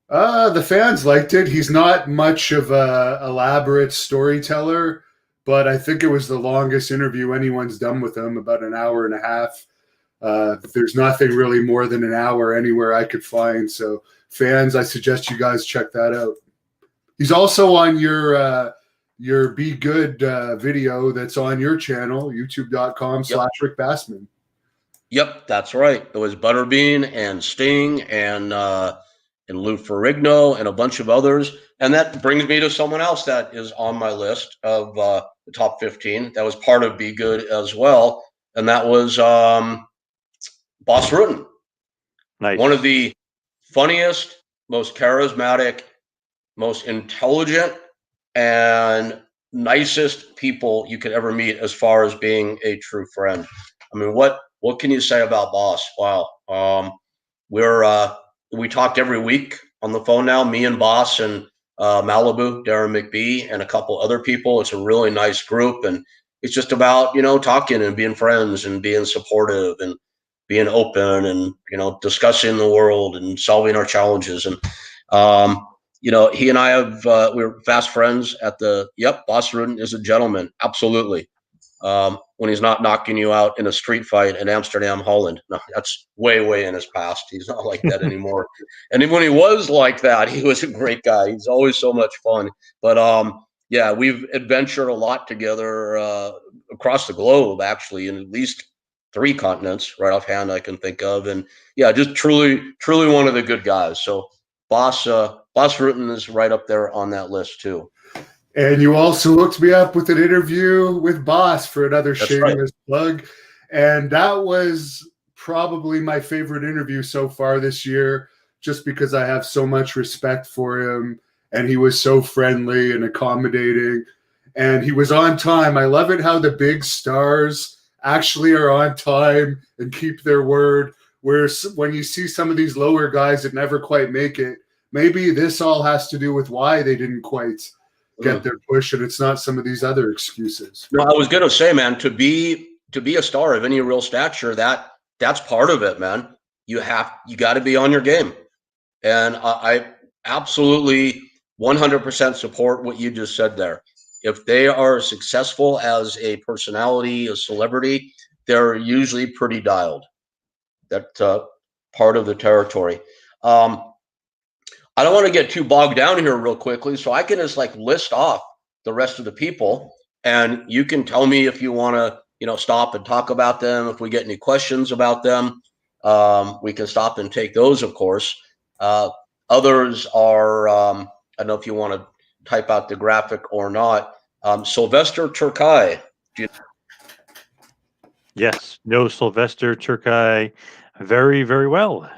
The fans liked it. He's not much of a elaborate storyteller, but I think it was the longest interview anyone's done with him, about an hour and a half. There's nothing really more than an hour anywhere I could find. So fans, I suggest you guys check that out. He's also on your Be Good video that's on your channel, youtube.com/Rick Bassman. Yep, that's right. It was Butterbean and Sting and Lou Ferrigno and a bunch of others. And that brings me to someone else that is on my list of the top 15. That was part of Be Good as well. And that was Boss Rooten. Nice. One of the funniest, most charismatic, most intelligent, and nicest people you could ever meet as far as being a true friend. I mean, what can you say about Boss? Wow. We talked every week on the phone now, me and Boss and Malibu, Darren McBee, and a couple other people. It's a really nice group, and it's just about, talking and being friends and being supportive and being open and, discussing the world and solving our challenges. And, he and I we're fast friends at Boss Rooten is a gentleman. Absolutely. When he's not knocking you out in a street fight in Amsterdam, Holland. No, that's way, way in his past. He's not like that anymore. And even when he was like that, he was a great guy. He's always so much fun. But we've adventured a lot together across the globe, actually, in at least 3 continents, right offhand I can think of. And just truly, truly one of the good guys. So Boss Rooten is right up there on that list too. And you also hooked me up with an interview with Boss for another shameless plug. And that was probably my favorite interview so far this year, just because I have so much respect for him. And he was so friendly and accommodating. And he was on time. I love it how the big stars actually are on time and keep their word. Where when you see some of these lower guys that never quite make it, maybe this all has to do with why they didn't quite get their push, and it's not some of these other excuses. No, I was gonna say, man, to be a star of any real stature, that's part of it, man. You got to be on your game, and I absolutely 100% support what you just said there. If they are successful as a personality, a celebrity, they're usually pretty dialed. That's part of the territory. I don't want to get too bogged down here real quickly, so I can just like list off the rest of the people, and you can tell me if you want to, stop and talk about them. If we get any questions about them, we can stop and take those, of course. Others are, I don't know if you want to type out the graphic or not. Sylvester Turkii. Yes, know Sylvester Turkii very, very well.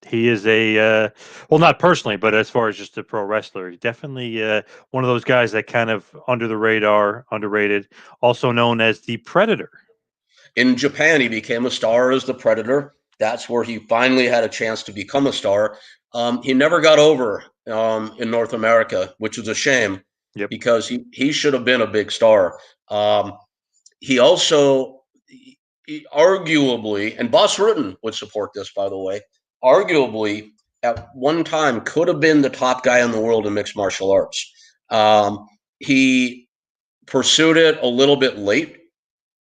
He is well, not personally, but as far as just a pro wrestler, he's definitely one of those guys that kind of under the radar, underrated, also known as the Predator. In Japan, he became a star as the Predator. That's where he finally had a chance to become a star. He never got over in North America, which is a shame. Yep. Because he should have been a big star. He also, arguably, and Boss Rooten would support this, by the way, arguably at one time could have been the top guy in the world in mixed martial arts. He pursued it a little bit late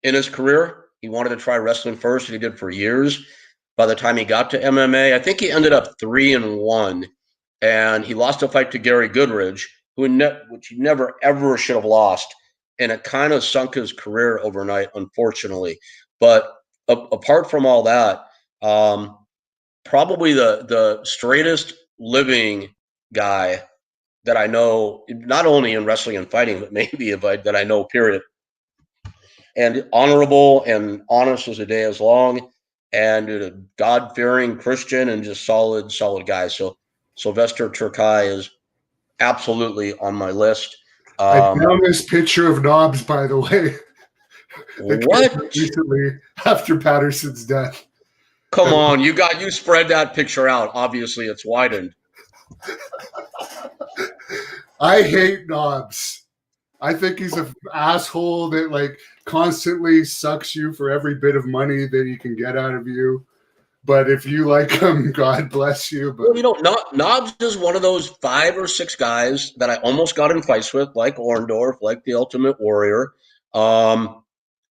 in his career. He wanted to try wrestling first, and he did for years. By the time he got to MMA, I think he ended up 3-1, and he lost a fight to Gary Goodridge, which he never ever should have lost, and it kind of sunk his career overnight, unfortunately. But apart from all that, probably the straightest living guy that I know, not only in wrestling and fighting, but maybe that I know, period. And honorable and honest as a day is long, and a God-fearing Christian, and just solid guy. So Sylvester Turkii is absolutely on my list. I found this picture of Knobs, by the way. What? Recently, after Patterson's death. Come on, you spread that picture out. Obviously, it's widened. I hate Knobs. I think he's an asshole that constantly sucks you for every bit of money that he can get out of you. But if you like him, God bless you. But Knobs is one of those 5 or 6 guys that I almost got in fights with, like Orndorff, like the Ultimate Warrior,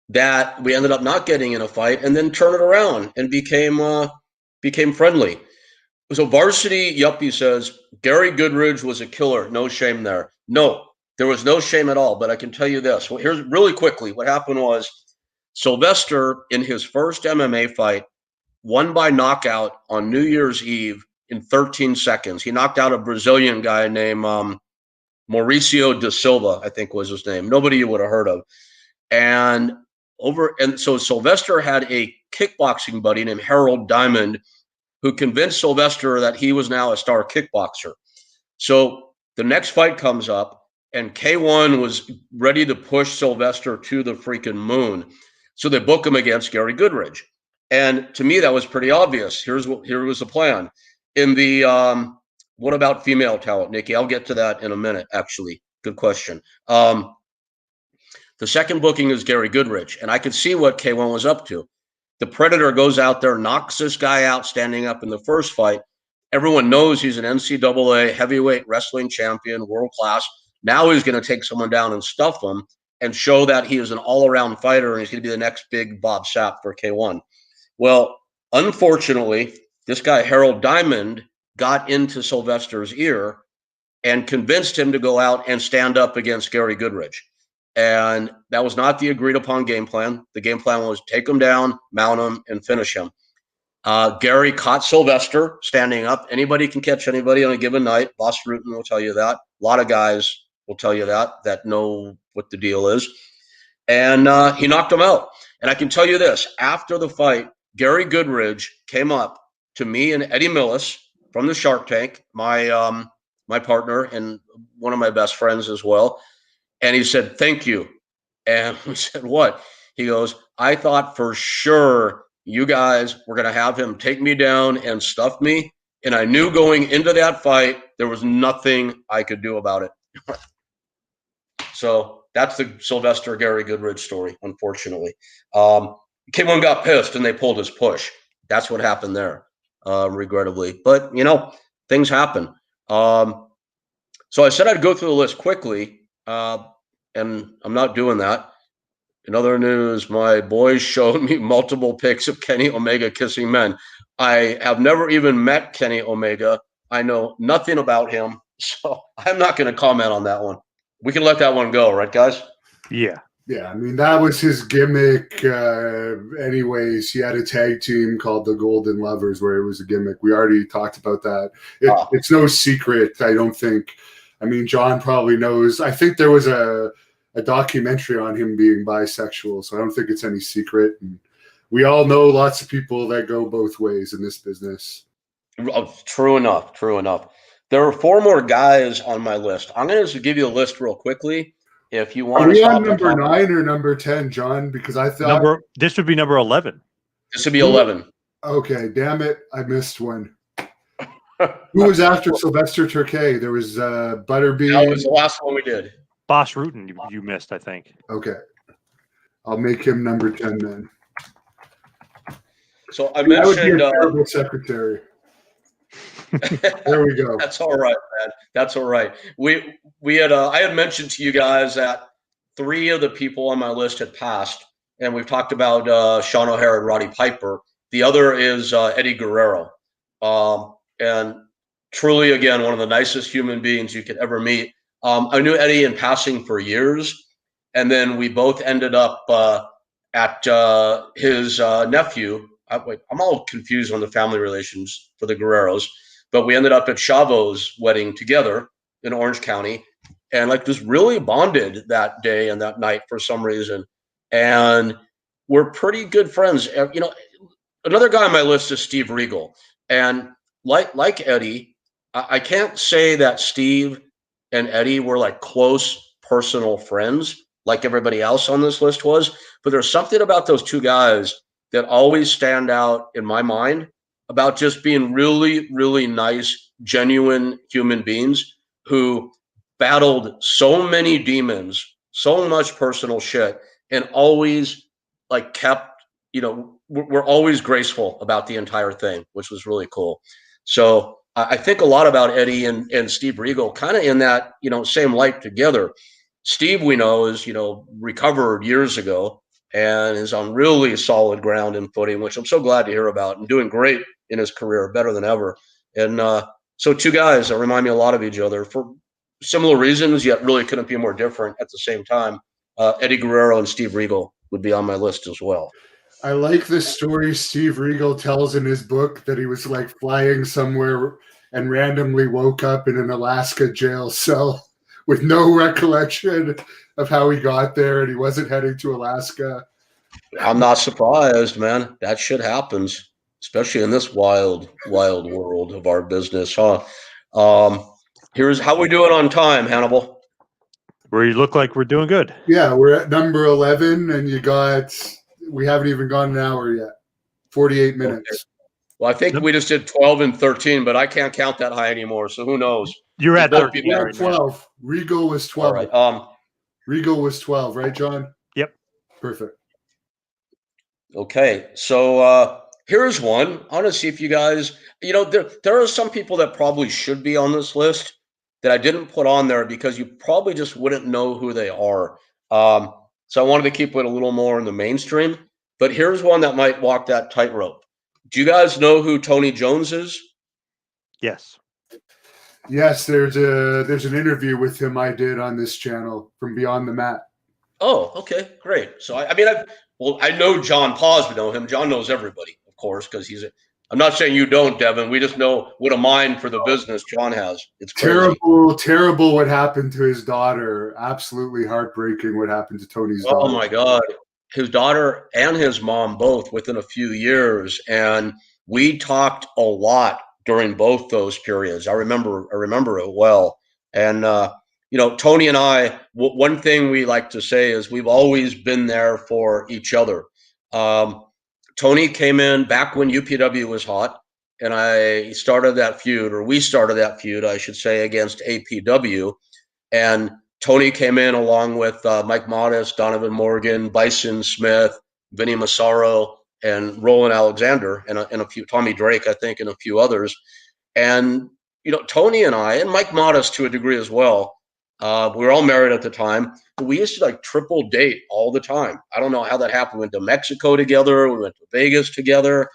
that we ended up not getting in a fight, and then turn it around and became friendly. So Varsity Yuppie says Gary Goodridge was a killer. No shame there. No, there was no shame at all. But I can tell you this. Well, here's really quickly what happened was Sylvester, in his first MMA fight, won by knockout on New Year's Eve in 13 seconds. He knocked out a Brazilian guy named Mauricio da Silva, I think was his name. Nobody you would have heard of. And so Sylvester had a kickboxing buddy named Harold Diamond, who convinced Sylvester that he was now a star kickboxer. So the next fight comes up, and K1 was ready to push Sylvester to the freaking moon. So they book him against Gary Goodridge. And to me, that was pretty obvious. Here was the plan. In the what about female talent, Nikki? I'll get to that in a minute, actually. Good question. The second booking is Gary Goodridge, and I could see what K1 was up to. The Predator goes out there, knocks this guy out standing up in the first fight. Everyone knows he's an NCAA heavyweight wrestling champion, world class. Now he's going to take someone down and stuff him and show that he is an all-around fighter, and he's going to be the next big Bob Sapp for K1. Well, unfortunately, this guy, Harold Diamond, got into Sylvester's ear and convinced him to go out and stand up against Gary Goodridge. And that was not the agreed upon game plan. The game plan was take him down, mount him, and finish him. Gary caught Sylvester standing up. Anybody can catch anybody on a given night. Boss Rooten will tell you that. A lot of guys will tell you that know what the deal is. And he knocked him out. And I can tell you this, after the fight, Gary Goodridge came up to me and Eddie Millis from the Shark Tank, my partner and one of my best friends as well. And he said, thank you. And we said, what? He goes, I thought for sure you guys were going to have him take me down and stuff me. And I knew going into that fight, there was nothing I could do about it. So that's the Sylvester Gary Goodridge story, unfortunately. K1 got pissed and they pulled his push. That's what happened there, regrettably. But, you know, things happen. So I said I'd go through the list quickly, and I'm not doing that. In other news, my boys showed me multiple pics of Kenny Omega kissing men. I have never even met Kenny Omega. I know nothing about him, so I'm not going to comment on that one. We can let that one go, right, guys? Yeah. Yeah, I mean, that was his gimmick. Anyways, he had a tag team called the Golden Lovers where it was a gimmick. We already talked about that. It's no secret, I don't think. I mean, John probably knows. I think there was a documentary on him being bisexual, so I don't think it's any secret. And we all know lots of people that go both ways in this business. True enough. There are 4 more guys on my list. I'm going to give you a list real quickly. If you want Are to we stop on number 9 or number 10, John? Because I thought this would be number 11. This would be 11. Okay, damn it, I missed one. Who was after Sylvester Turkii? There was Butterbean. That was the last one we did. Boss Rooten, you missed, I think. Okay, I'll make him number 10 then. So I mentioned I would be a terrible secretary. There we go. That's all right, man. That's all right. We had I had mentioned to you guys that 3 of the people on my list had passed, and we've talked about Sean O'Hara and Roddy Piper. The other is Eddie Guerrero, and truly, again, one of the nicest human beings you could ever meet. I knew Eddie in passing for years, and then we both ended up at his nephew. I'm all confused on the family relations for the Guerreros. But we ended up at Chavo's wedding together in Orange County, and like just really bonded that day and that night for some reason. And we're pretty good friends. You know, another guy on my list is Steve Regal. And like Eddie, I can't say that Steve and Eddie were like close personal friends like everybody else on this list was. But there's something about those 2 guys that always stand out in my mind about just being really, really nice, genuine human beings who battled so many demons, so much personal shit, and always like kept, you know, we're always graceful about the entire thing, which was really cool. So I think a lot about Eddie and Steve Regal kind of in that, you know, same light together. Steve, we know, is, you know, recovered years ago and is on really solid ground and footing, which I'm so glad to hear about, and doing great in his career, better than ever. And so 2 guys that remind me a lot of each other for similar reasons, yet really couldn't be more different at the same time. Eddie Guerrero and Steve Regal would be on my list as well. I like the story Steve Regal tells in his book that he was like flying somewhere and randomly woke up in an Alaska jail cell with no recollection of how he got there, and he wasn't heading to Alaska. I'm not surprised, man. That shit happens, especially in this wild world of our business, huh? Here's how we doing on time, Hannibal. We look like we're doing good. Yeah, we're at number 11, and we haven't even gone an hour yet. 48 minutes. Okay. Well, I think we just did 12 and 13, but I can't count that high anymore, so who knows? You're at 13. We're at 12. Regal was 12. All right. Regal was 12, right, John? Yep. Perfect. Okay, so here's one. I want to see if you guys, you know, there are some people that probably should be on this list that I didn't put on there because you probably just wouldn't know who they are. So I wanted to keep it a little more in the mainstream. But here's one that might walk that tightrope. Do you guys know who Tony Jones is? Yes. Yes, there's an interview with him I did on this channel from Beyond the Mat. Oh, okay, great. So I know John Paz would know him. John knows everybody, of course, because he's I'm not saying you don't, Devin. We just know what a mind for the business John has. It's crazy. Terrible what happened to his daughter. Absolutely heartbreaking what happened to Tony's daughter. Oh my God. His daughter and his mom both within a few years. And we talked a lot during both those periods. I remember it well. And, Tony and I, one thing we like to say is we've always been there for each other. Tony came in back when UPW was hot, and we started that feud, I should say, against APW. And Tony came in along with Mike Modest, Donovan Morgan, Bison Smith, Vinny Massaro, and Roland Alexander, and a few, Tommy Drake, I think, and a few others. And, Tony and I, and Mike Modest to a degree as well, we were all married at the time. We used to triple date all the time. I don't know how that happened. We went to Mexico together. We went to Vegas together.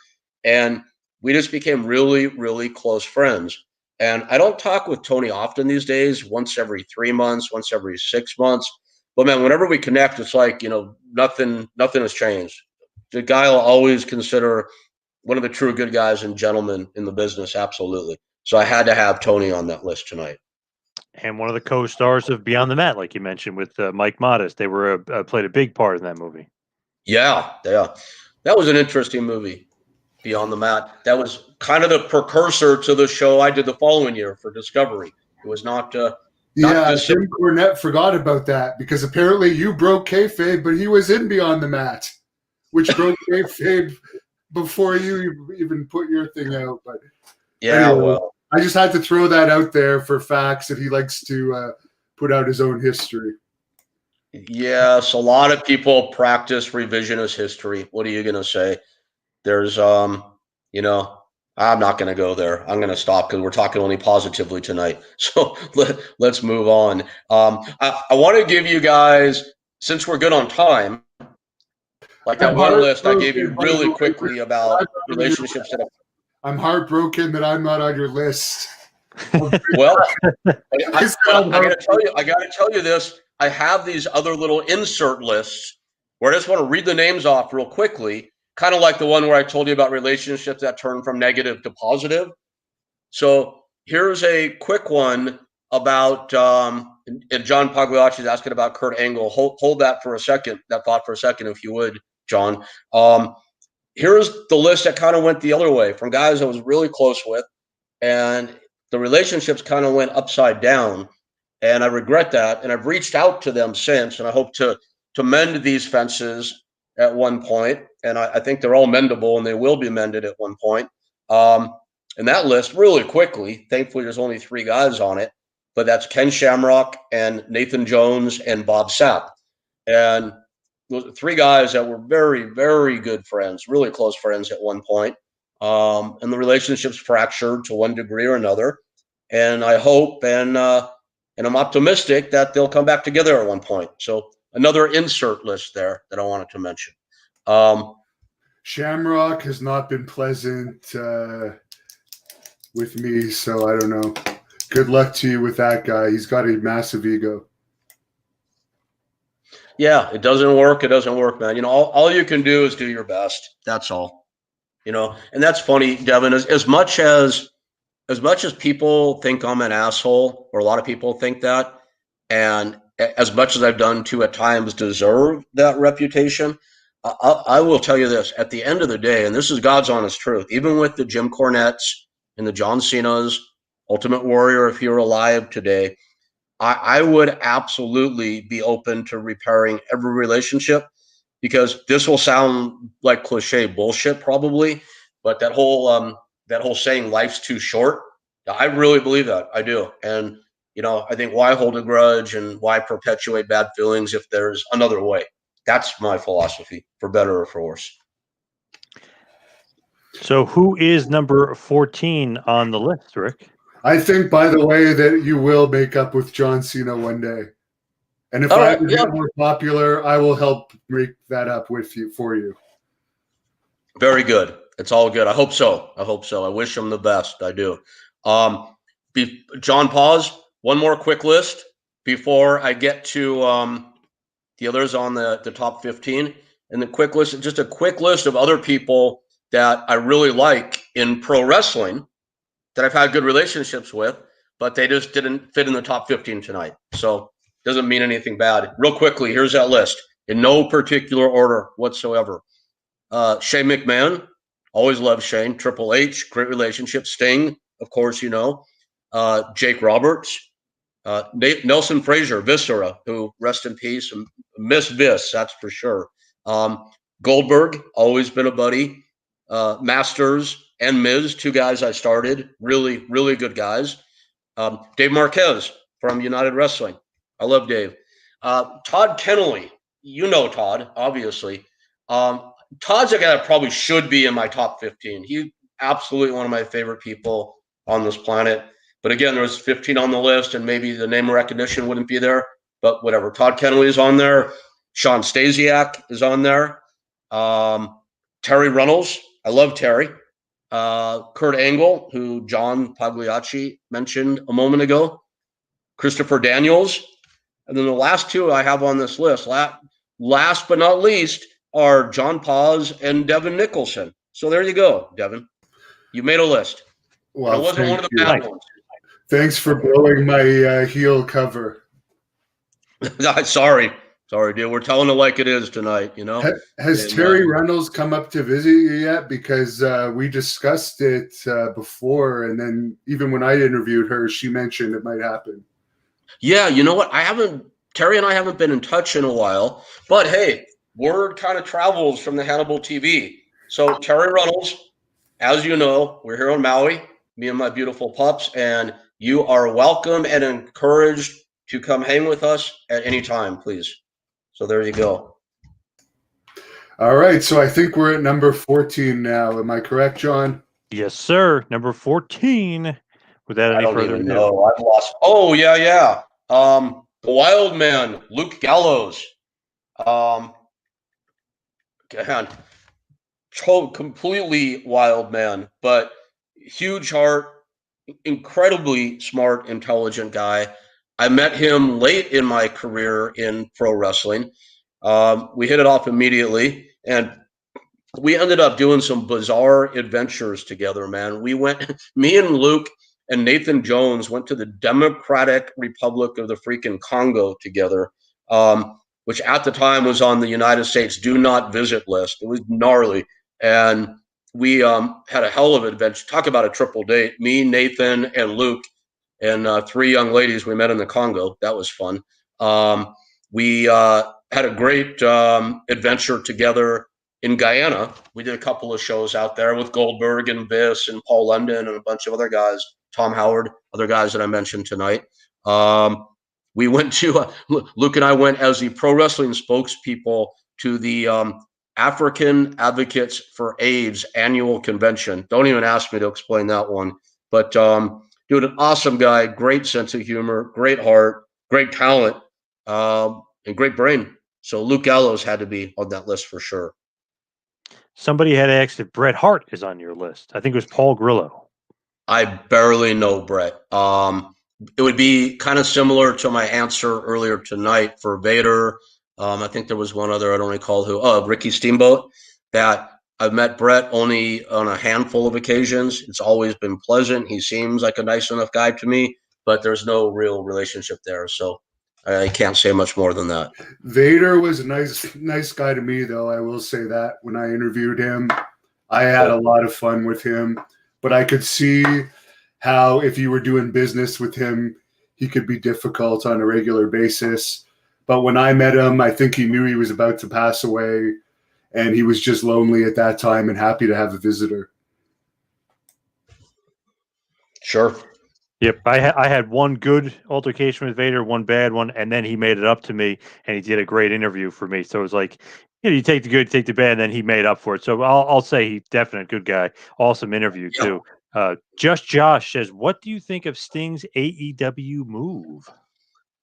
And we just became really, really close friends. And I don't talk with Tony often these days, once every 3 months, once every 6 months. But, man, whenever we connect, it's nothing has changed. The guy I'll always consider one of the true good guys and gentlemen in the business, absolutely. So I had to have Tony on that list tonight. And one of the co-stars of Beyond the Mat, like you mentioned, with Mike Modest. They were played a big part in that movie. Yeah. That was an interesting movie, Beyond the Mat. That was kind of the precursor to the show I did the following year for Discovery. It was not Jim Cornette forgot about that because apparently you broke kayfabe, but he was in Beyond the Mat, which broke kayfabe before you even put your thing out. But yeah, anyway, well. I just had to throw that out there for facts that he likes to put out his own history. Yes, a lot of people practice revisionist history. What are you going to say? There's, I'm not going to go there. I'm going to stop because we're talking only positively tonight. So let's move on. I want to give you guys, since we're good on time, that one list I gave you really quickly about relationships that have. I'm heartbroken that I'm not on your list. Well, I got to tell you this. I have these other little insert lists where I just want to read the names off real quickly, kind of like the one where I told you about relationships that turn from negative to positive. So here's a quick one about, and John Pagliacci is asking about Kurt Angle. Hold that thought for a second, if you would, John. Here's the list that kind of went the other way from guys I was really close with, and the relationships kind of went upside down, and I regret that. And I've reached out to them since, and I hope to mend these fences at one point. And I think they're all mendable, and they will be mended at one point. And that list, really quickly, thankfully there's only 3 guys on it, but that's Ken Shamrock and Nathan Jones and Bob Sapp. And those are 3 guys that were very, very good friends, really close friends at one point. And the relationships fractured to one degree or another. And I hope and I'm optimistic that they'll come back together at one point. So another insert list there that I wanted to mention. Shamrock has not been pleasant with me, so I don't know. Good luck to you with that guy. He's got a massive ego. Yeah, it doesn't work. It doesn't work, man. All you can do is do your best. That's all. And that's funny, Devin. As much as people think I'm an asshole, or a lot of people think that, and as much as I've done to at times deserve that reputation, I will tell you this: at the end of the day, and this is God's honest truth, even with the Jim Cornettes and the John Cena's, Ultimate Warrior, if he were alive today, I would absolutely be open to repairing every relationship, because this will sound like cliche bullshit probably, but that whole saying, life's too short, I really believe that. I do. And, I think why hold a grudge and why perpetuate bad feelings if there's another way? That's my philosophy, for better or for worse. So who is number 14 on the list, Rick? I think, by the way, that you will make up with John Cena one day. And if I get more popular, I will help make that up for you. Very good. It's all good. I hope so. I wish him the best. I do. John, pause. One more quick list before I get to the others on the top 15. And the quick list, just a quick list of other people that I really like in pro wrestling that I've had good relationships with, but they just didn't fit in the top 15 tonight. So doesn't mean anything bad. Real quickly, here's that list in no particular order whatsoever. Shane McMahon, always loved Shane. Triple H, great relationship. Sting, of course, you know. Jake Roberts, Nelson Frazier, Viscera, who rest in peace, miss Vis, that's for sure. Goldberg, always been a buddy. Masters and Miz, two guys I started, really, really good guys. Dave Marquez from United Wrestling. I love Dave. Todd Kennelly, you know Todd, obviously. Todd's a guy that probably should be in my top 15. He's absolutely one of my favorite people on this planet. But again, there was 15 on the list, and maybe the name recognition wouldn't be there. But whatever. Todd Kennelly is on there. Sean Stasiak is on there. Terry Runnels. I love Terry. Kurt Angle, who John Pagliacci mentioned a moment ago. Christopher Daniels. And then the last two I have on this list, last but not least, are John Paz and Devin Nicholson. So there you go, Devin. You made a list. Well, it wasn't one of the bad ones. Thanks for blowing my heel cover. Sorry, dude. We're telling it like it is tonight, you know. Has Terry Reynolds come up to visit you yet? Because we discussed it before, and then even when I interviewed her, she mentioned it might happen. Yeah, you know what? Terry and I haven't been in touch in a while, but hey, word kind of travels from the Hannibal TV. So Terry Reynolds, as you know, we're here on Maui, me and my beautiful pups, and you are welcome and encouraged to come hang with us at any time, please. So there you go. All right. So I think we're at number 14 now. Am I correct, John? Yes, sir. Number 14. Without any further ado. No, I've lost. Oh, yeah. The Wild Man, Luke Gallows. Completely wild man, but huge heart, incredibly smart, intelligent guy. I met him late in my career in pro wrestling. We hit it off immediately, and we ended up doing some bizarre adventures together, man. Me and Luke and Nathan Jones went to the Democratic Republic of the freaking Congo together, which at the time was on the United States do not visit list. It was gnarly. And we had a hell of an adventure. Talk about a triple date. Me, Nathan, and Luke, and three young ladies we met in the Congo. That was fun. We had a great adventure together in Guyana. We did a couple of shows out there with Goldberg and Viss and Paul London and a bunch of other guys, Tom Howard, other guys that I mentioned tonight. We went to, Luke and I went as the pro wrestling spokespeople to the African Advocates for AIDS annual convention. Don't even ask me to explain that one. But dude, an awesome guy, great sense of humor, great heart, great talent, and great brain. So Luke Gallows had to be on that list for sure. Somebody had asked if Bret Hart is on your list. I think it was Paul Grillo. I barely know Bret. It would be kind of similar to my answer earlier tonight for Vader. I think there was one other, I don't recall who. Oh, Ricky Steamboat. That I've met Bret only on a handful of occasions. It's always been pleasant. He seems like a nice enough guy to me, but there's no real relationship there. So I can't say much more than that. Vader was a nice guy to me, though. I will say that when I interviewed him, I had a lot of fun with him. But I could see how if you were doing business with him, he could be difficult on a regular basis. But when I met him, I think he knew he was about to pass away, and he was just lonely at that time and happy to have a visitor. Sure. Yep, I had one good altercation with Vader, one bad one, and then he made it up to me, and he did a great interview for me. So it was like, you take the good, take the bad, and then he made up for it. So I'll say he's definitely a good guy. Awesome interview too. Just Josh says, what do you think of Sting's AEW move?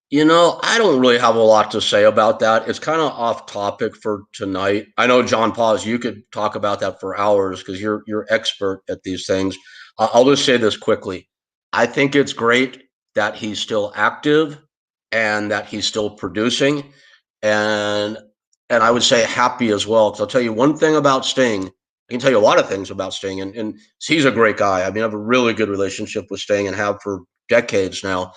You know, I don't really have a lot to say about that. It's kind of off topic for tonight. I know, John Paz, you could talk about that for hours because you're expert at these things. I'll just say this quickly. I think it's great that he's still active and that he's still producing, and I would say happy as well. Because I'll tell you one thing about Sting I can tell you a lot of things about Sting, and he's a great guy. I mean, I have a really good relationship with Sting and have for decades now.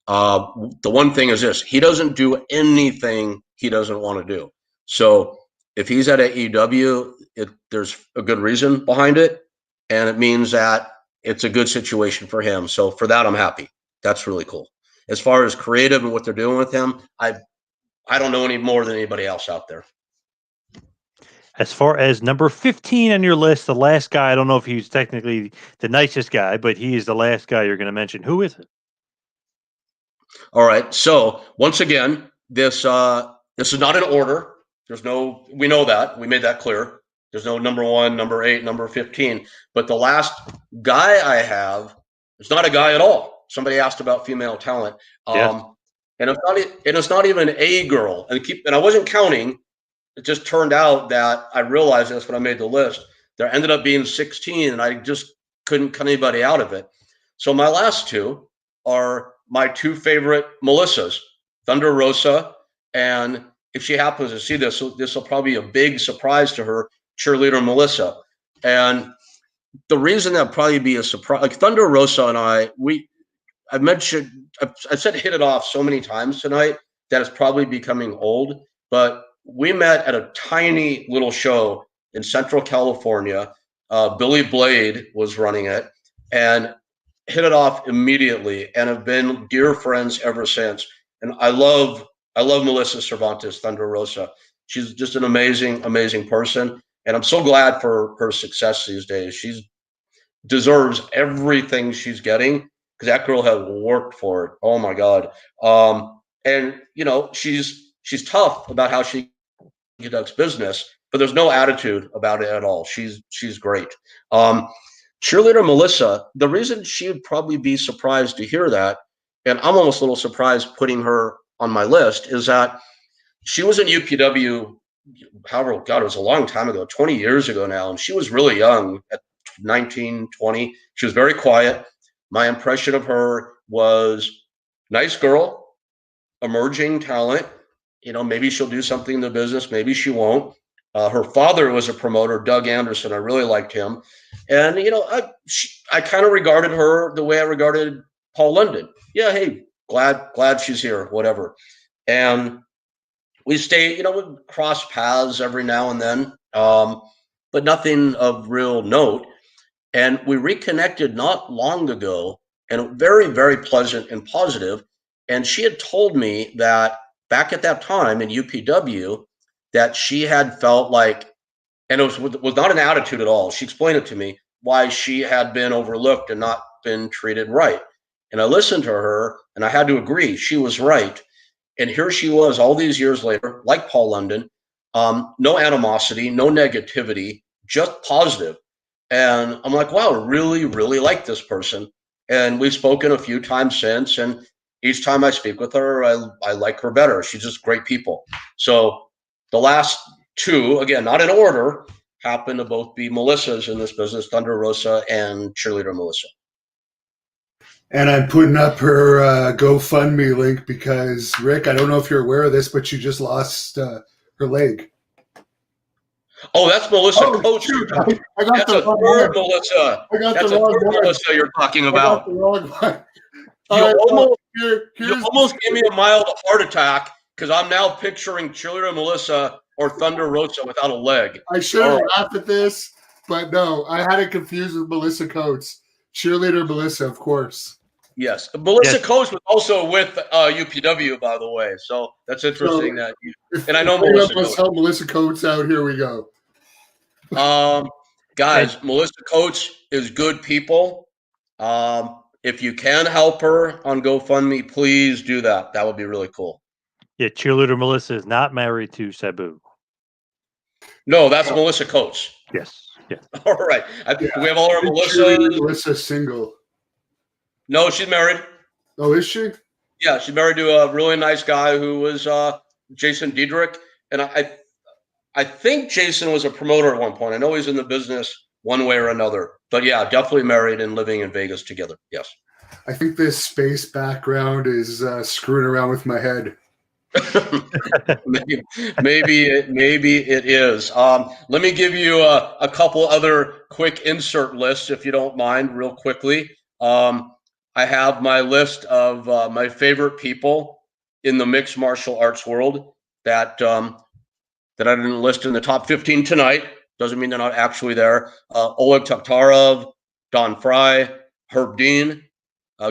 The one thing is this: he doesn't do anything he doesn't want to do. So if he's at AEW, there's a good reason behind it, and it means that it's a good situation for him. So for that, I'm happy. That's really cool. As far as creative and what they're doing with him, I don't know any more than anybody else out there. As far as number 15 on your list, the last guy, I don't know if he's technically the nicest guy, but he is the last guy you're going to mention. Who is it? All right. So once again, this is not in order. We know that. We made that clear. There's no number 1, number 8, number 15. But the last guy I have is not a guy at all. Somebody asked about female talent. Yes. And it's not even a girl. And I wasn't counting. It just turned out that I realized this when I made the list. There ended up being 16, and I just couldn't cut anybody out of it. So my last two are my two favorite Melissas, Thunder Rosa, and if she happens to see this will probably be a big surprise to her, Cheerleader Melissa. And the reason that'd probably be a surprise, like Thunder Rosa and I've said hit it off so many times tonight that it's probably becoming old, but we met at a tiny little show in Central California. Billy Blade was running it and hit it off immediately and have been dear friends ever since. And I love Melissa Cervantes, Thunder Rosa. She's just an amazing, amazing person. And I'm so glad for her success these days. She deserves everything she's getting because that girl has worked for it. Oh my God. And she's tough about how she conducts business, but there's no attitude about it at all. She's great. Cheerleader Melissa, the reason she would probably be surprised to hear that, and I'm almost a little surprised putting her on my list, is that she was in UPW, it was a long time ago, 20 years ago now, and she was really young at 19, 20. She was very quiet. My impression of her was nice girl, emerging talent. Maybe she'll do something in the business. Maybe she won't. Her father was a promoter, Doug Anderson. I really liked him. And, I kind of regarded her the way I regarded Paul London. Yeah, hey, glad she's here, whatever. And we stay, we cross paths every now and then, but nothing of real note. And we reconnected not long ago, and very, very pleasant and positive. And she had told me that back at that time in UPW, that she had felt like, and it was not an attitude at all. She explained it to me, why she had been overlooked and not been treated right. And I listened to her, and I had to agree. She was right. And here she was all these years later, like Paul London, no animosity, no negativity, just positive. And I'm like, wow, I really, really like this person. And we've spoken a few times since, and each time I speak with her, I like her better. She's just great people. So the last two, again, not in order, happen to both be Melissas in this business, Thunder Rosa and Cheerleader Melissa. And I'm putting up her GoFundMe link because, Rick, I don't know if you're aware of this, but she just lost her leg. Oh, that's Melissa Coates. I got that's the a third Melissa. That's a third Melissa you're talking about. The wrong one. You almost gave me a mild heart attack because I'm now picturing Cheerleader Melissa or Thunder Rosa without a leg. I should have laughed at this, but no, I had it confused with Melissa Coates. Cheerleader Melissa, of course. Yes. Melissa Coates was also with UPW, by the way. So that's interesting and I know Melissa Coates. Help Melissa Coates out. Here we go. Guys, Melissa Coates is good people. If you can help her on GoFundMe, please do that. That would be really cool. Yeah, Cheerleader Melissa is not married to Sabu. No, that's Melissa Coates. Yes. All right. We have all our Melissas. Melissa single. No, she's married. Oh, is she? Yeah, she's married to a really nice guy who was Jason Diedrich. And I think Jason was a promoter at one point. I know he's in the business one way or another. But yeah, definitely married and living in Vegas together. Yes. I think this space background is screwing around with my head. maybe it is. Let me give you a couple other quick insert lists, if you don't mind, real quickly. I have my list of my favorite people in the mixed martial arts world that I didn't list in the top 15 tonight. Doesn't mean they're not actually there. Oleg Taktarov, Don Fry, Herb Dean,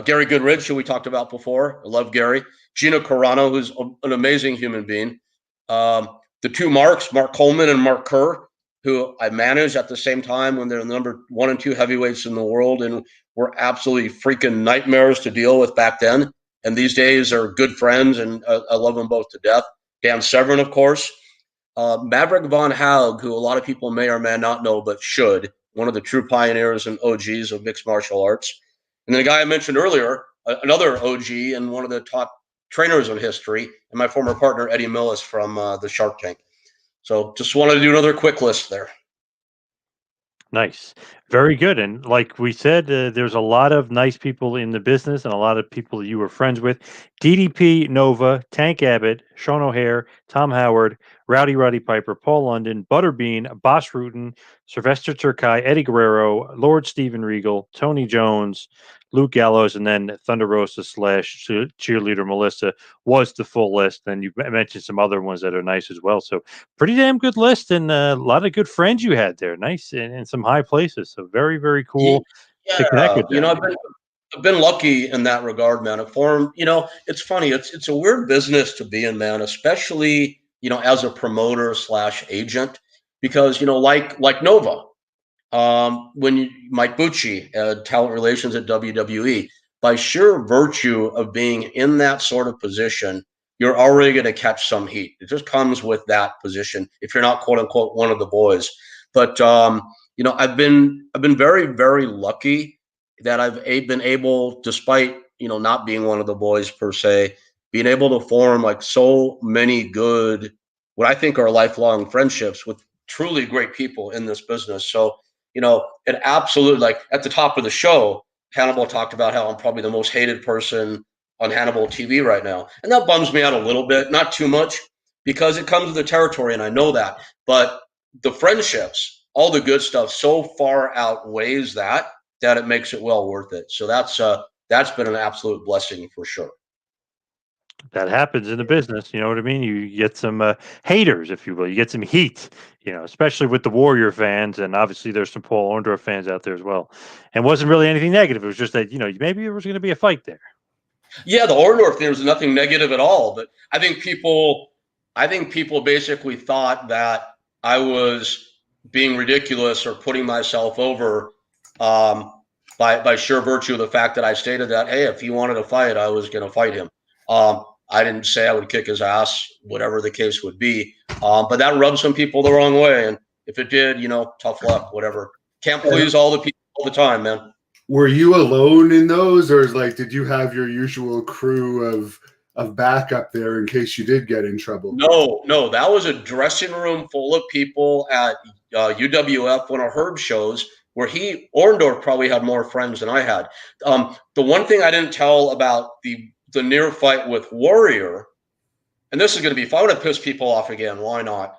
Gary Goodrich, who we talked about before. I love Gary. Gina Carano, who's an amazing human being. The two Marks, Mark Coleman and Mark Kerr, who I managed at the same time when they're the number 1 and 2 heavyweights in the world and were absolutely freaking nightmares to deal with back then. And these days are good friends, and I love them both to death. Dan Severn, of course. Maverick Von Hogg, who a lot of people may or may not know, but should, one of the true pioneers and OGs of mixed martial arts. And then the guy I mentioned earlier, another OG and one of the top trainers in history, and my former partner, Eddie Millis from the Shark Tank. So just wanted to do another quick list there. Nice. Very good. And like we said, there's a lot of nice people in the business and a lot of people that you were friends with. DDP, Nova, Tank Abbott, Sean O'Hare, Tom Howard, Roddy Piper, Paul London, Butterbean, Boss Rooten, Sylvester Turkii, Eddie Guerrero, Lord Steven Regal, Tony Jones, Luke Gallows, and then Thunder Rosa / cheerleader Melissa was the full list. And you mentioned some other ones that are nice as well. So pretty damn good list, and a lot of good friends you had there. Nice, in some high places. So very, very cool to connect with them. I've been lucky in that regard, man. It's funny. It's a weird business to be in, man, especially, as a promoter / agent, because, like Nova, when Mike Bucci, talent relations at WWE, by sheer virtue of being in that sort of position, you're already going to catch some heat. It just comes with that position if you're not, quote unquote, one of the boys. But I've been very, very lucky that I've been able, despite not being one of the boys per se, being able to form like so many good, what I think are lifelong friendships with truly great people in this business. So it absolutely, like at the top of the show, Hannibal talked about how I'm probably the most hated person on Hannibal TV right now. And that bums me out a little bit, not too much, because it comes with the territory and I know that. But the friendships, all the good stuff so far outweighs that it makes it well worth it. So that's been an absolute blessing for sure. That happens in the business. You know what I mean? You get some haters, if you will. You get some heat, especially with the Warrior fans. And obviously there's some Paul Orndorff fans out there as well. And it wasn't really anything negative. It was just that, maybe there was going to be a fight there. Yeah, the Orndorff thing was nothing negative at all. But I think people basically thought that I was being ridiculous or putting myself over by sheer virtue of the fact that I stated that, hey, if he wanted to fight, I was going to fight him. I didn't say I would kick his ass, whatever the case would be. But that rubbed some people the wrong way. And if it did, tough luck, whatever. Can't please all the people all the time, man. Were you alone in those, or did you have your usual crew of backup there in case you did get in trouble? No, that was a dressing room full of people at UWF, one of Herb's shows, where Orndorff probably had more friends than I had. The one thing I didn't tell about the near fight with Warrior, and this is going to be, if I want to piss people off again, why not?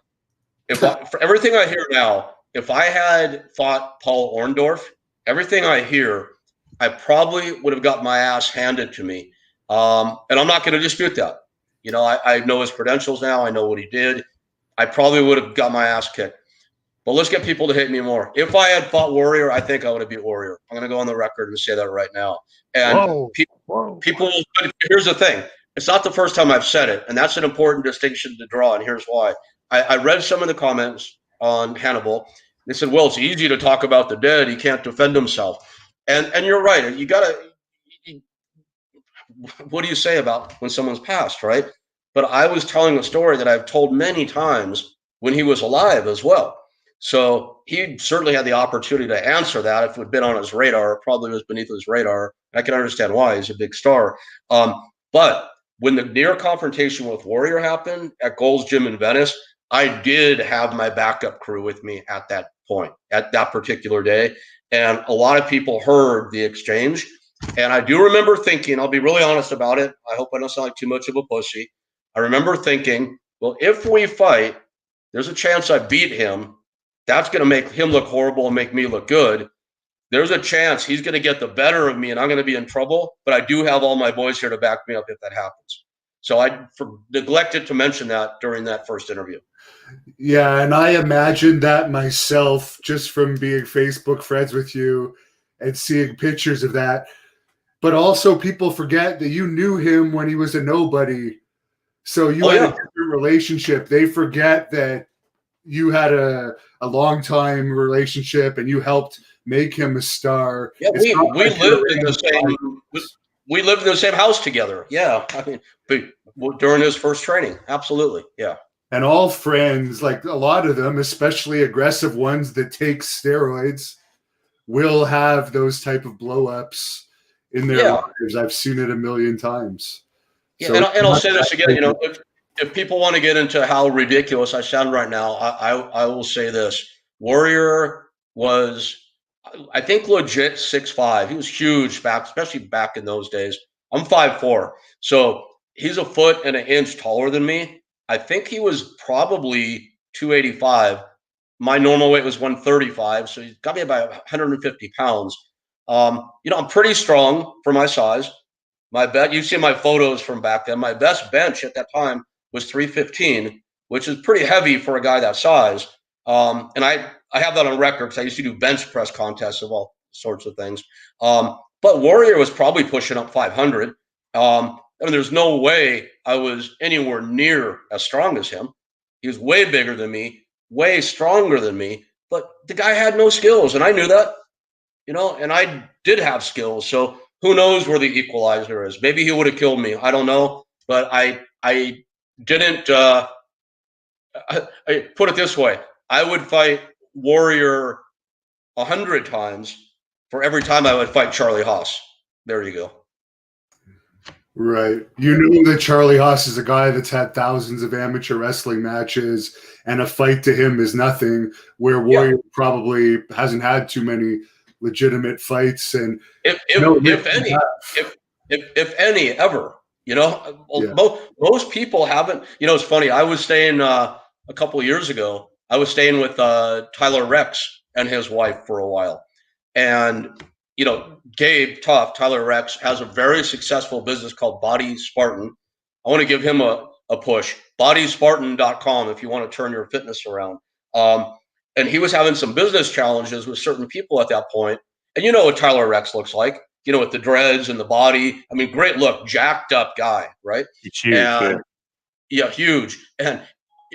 For everything I hear now, if I had fought Paul Orndorff, everything I hear, I probably would have got my ass handed to me. And I'm not going to dispute that. I know his credentials now. I know what he did. I probably would have got my ass kicked. But let's get people to hate me more. If I had fought Warrior, I think I would have beat Warrior. I'm going to go on the record and say that right now. And people, here's the thing. It's not the first time I've said it, and that's an important distinction to draw, and here's why. I read some of the comments on Hannibal. They said, well, it's easy to talk about the dead. He can't defend himself. And you're right. You got to – what do you say about when someone's passed, right? But I was telling a story that I've told many times when he was alive as well. So he certainly had the opportunity to answer that. If it had been on his radar, it probably was beneath his radar. I can understand why. He's a big star. But when the near confrontation with Warrior happened at Gold's Gym in Venice, I did have my backup crew with me at that point, at that particular day. And a lot of people heard the exchange. And I do remember thinking, I'll be really honest about it. I hope I don't sound like too much of a pussy. I remember thinking, well, if we fight, there's a chance I beat him. That's going to make him look horrible and make me look good. There's a chance he's going to get the better of me and I'm going to be in trouble. But I do have all my boys here to back me up if that happens. So I neglected to mention that during that first interview. Yeah, and I imagined that myself just from being Facebook friends with you and seeing pictures of that. But also people forget that you knew him when he was a nobody. So you had a different relationship. They forget that you had a long time relationship and you helped make him a star. Yeah, we lived in the same house together. Yeah, I mean, during his first training, absolutely. Yeah, and all friends, like a lot of them, especially aggressive ones that take steroids, will have those type of blow-ups in their lives. I've seen it a million times. Yeah, so and I'll say this again. You know, if people want to get into how ridiculous I sound right now, I will say this: Warrior was, I think, legit 6'5". He was huge back, especially back in those days. I'm 5'4", so he's a foot and an inch taller than me. I think he was probably 285. My normal weight was 135, so he's got me about 150 pounds. You know, I'm pretty strong for my size. You see my photos from back then. My best bench at that time was 315, which is pretty heavy for a guy that size. And I have that on record because I used to do bench press contests of all sorts of things. But Warrior was probably pushing up 500. I mean, there's no way I was anywhere near as strong as him. He was way bigger than me, way stronger than me, but the guy had no skills, and I knew that, you know, and I did have skills. So who knows where the equalizer is? Maybe he would have killed me. I don't know, but I didn't. I put it this way: I would fight Warrior 100 times for every time I would fight Charlie Haas. There you go. Right. You knew that Charlie Haas is a guy that's had thousands of amateur wrestling matches, and a fight to him is nothing, where Warrior probably hasn't had too many legitimate fights. And if any ever, you know, most people haven't. You know, it's funny. I was staying a couple of years ago. I was staying with Tyler Rex and his wife for a while, and you know, Gabe Tough, Tyler Rex, has a very successful business called Body Spartan. I want to give him a push. BodySpartan.com if you want to turn your fitness around. And he was having some business challenges with certain people at that point. And you know what Tyler Rex looks like, you know, with the dreads and the body. I mean, great look, jacked up guy, right? It's huge. Yeah, huge. And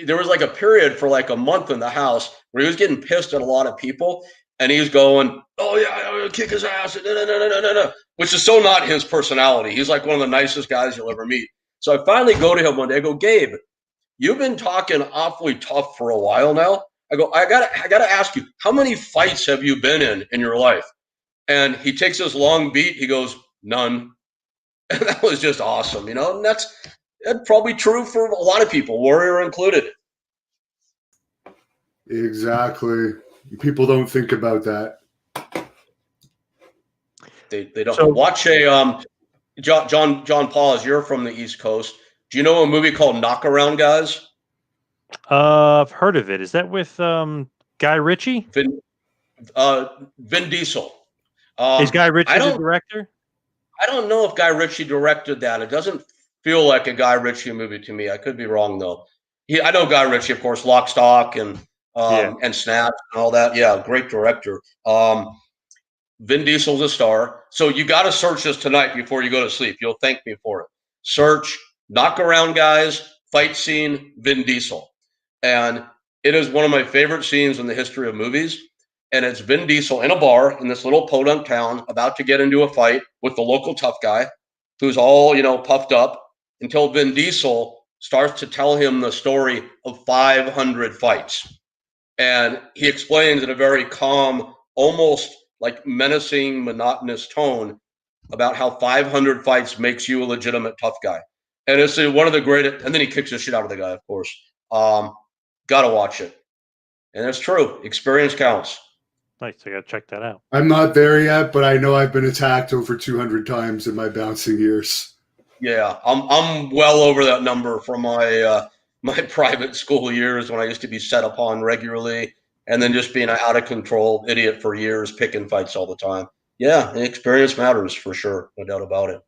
there was like a period for like a month in the house where he was getting pissed at a lot of people. And he was going, oh, yeah, I'm going to kick his ass, no, which is so not his personality. He's like one of the nicest guys you'll ever meet. So I finally go to him one day. I go, Gabe, you've been talking awfully tough for a while now. I go, I gotta ask you, how many fights have you been in your life? And he takes this long beat. He goes, none. And that was just awesome, you know. And that's probably true for a lot of people, Warrior included. Exactly. People don't think about that. They don't. So, watch a John Paul, as you're from the East Coast. Do you know a movie called Knockaround Guys? I've heard of it. Is that with Guy Ritchie? Vin Diesel. Is Guy Ritchie the director? I don't know if Guy Ritchie directed that. It doesn't feel like a Guy Ritchie movie to me. I could be wrong though. I know Guy Ritchie, of course, Lock, Stock, and Snatch and all that. Yeah, great director. Vin Diesel's a star. So you got to search this tonight before you go to sleep. You'll thank me for it. Search Knockaround Guys, fight scene, Vin Diesel. And it is one of my favorite scenes in the history of movies. And it's Vin Diesel in a bar in this little podunk town about to get into a fight with the local tough guy who's all, you know, puffed up, until Vin Diesel starts to tell him the story of 500 fights. And he explains in a very calm, almost like menacing, monotonous tone about how 500 fights makes you a legitimate tough guy. And it's one of the greatest, and then he kicks the shit out of the guy, of course. Got to watch it. And it's true. Experience counts. Nice. I got to check that out. I'm not there yet, but I know I've been attacked over 200 times in my bouncing years. Yeah, I'm well over that number from my my private school years when I used to be set upon regularly, and then just being an out of control idiot for years, picking fights all the time. Yeah, experience matters for sure, no doubt about it.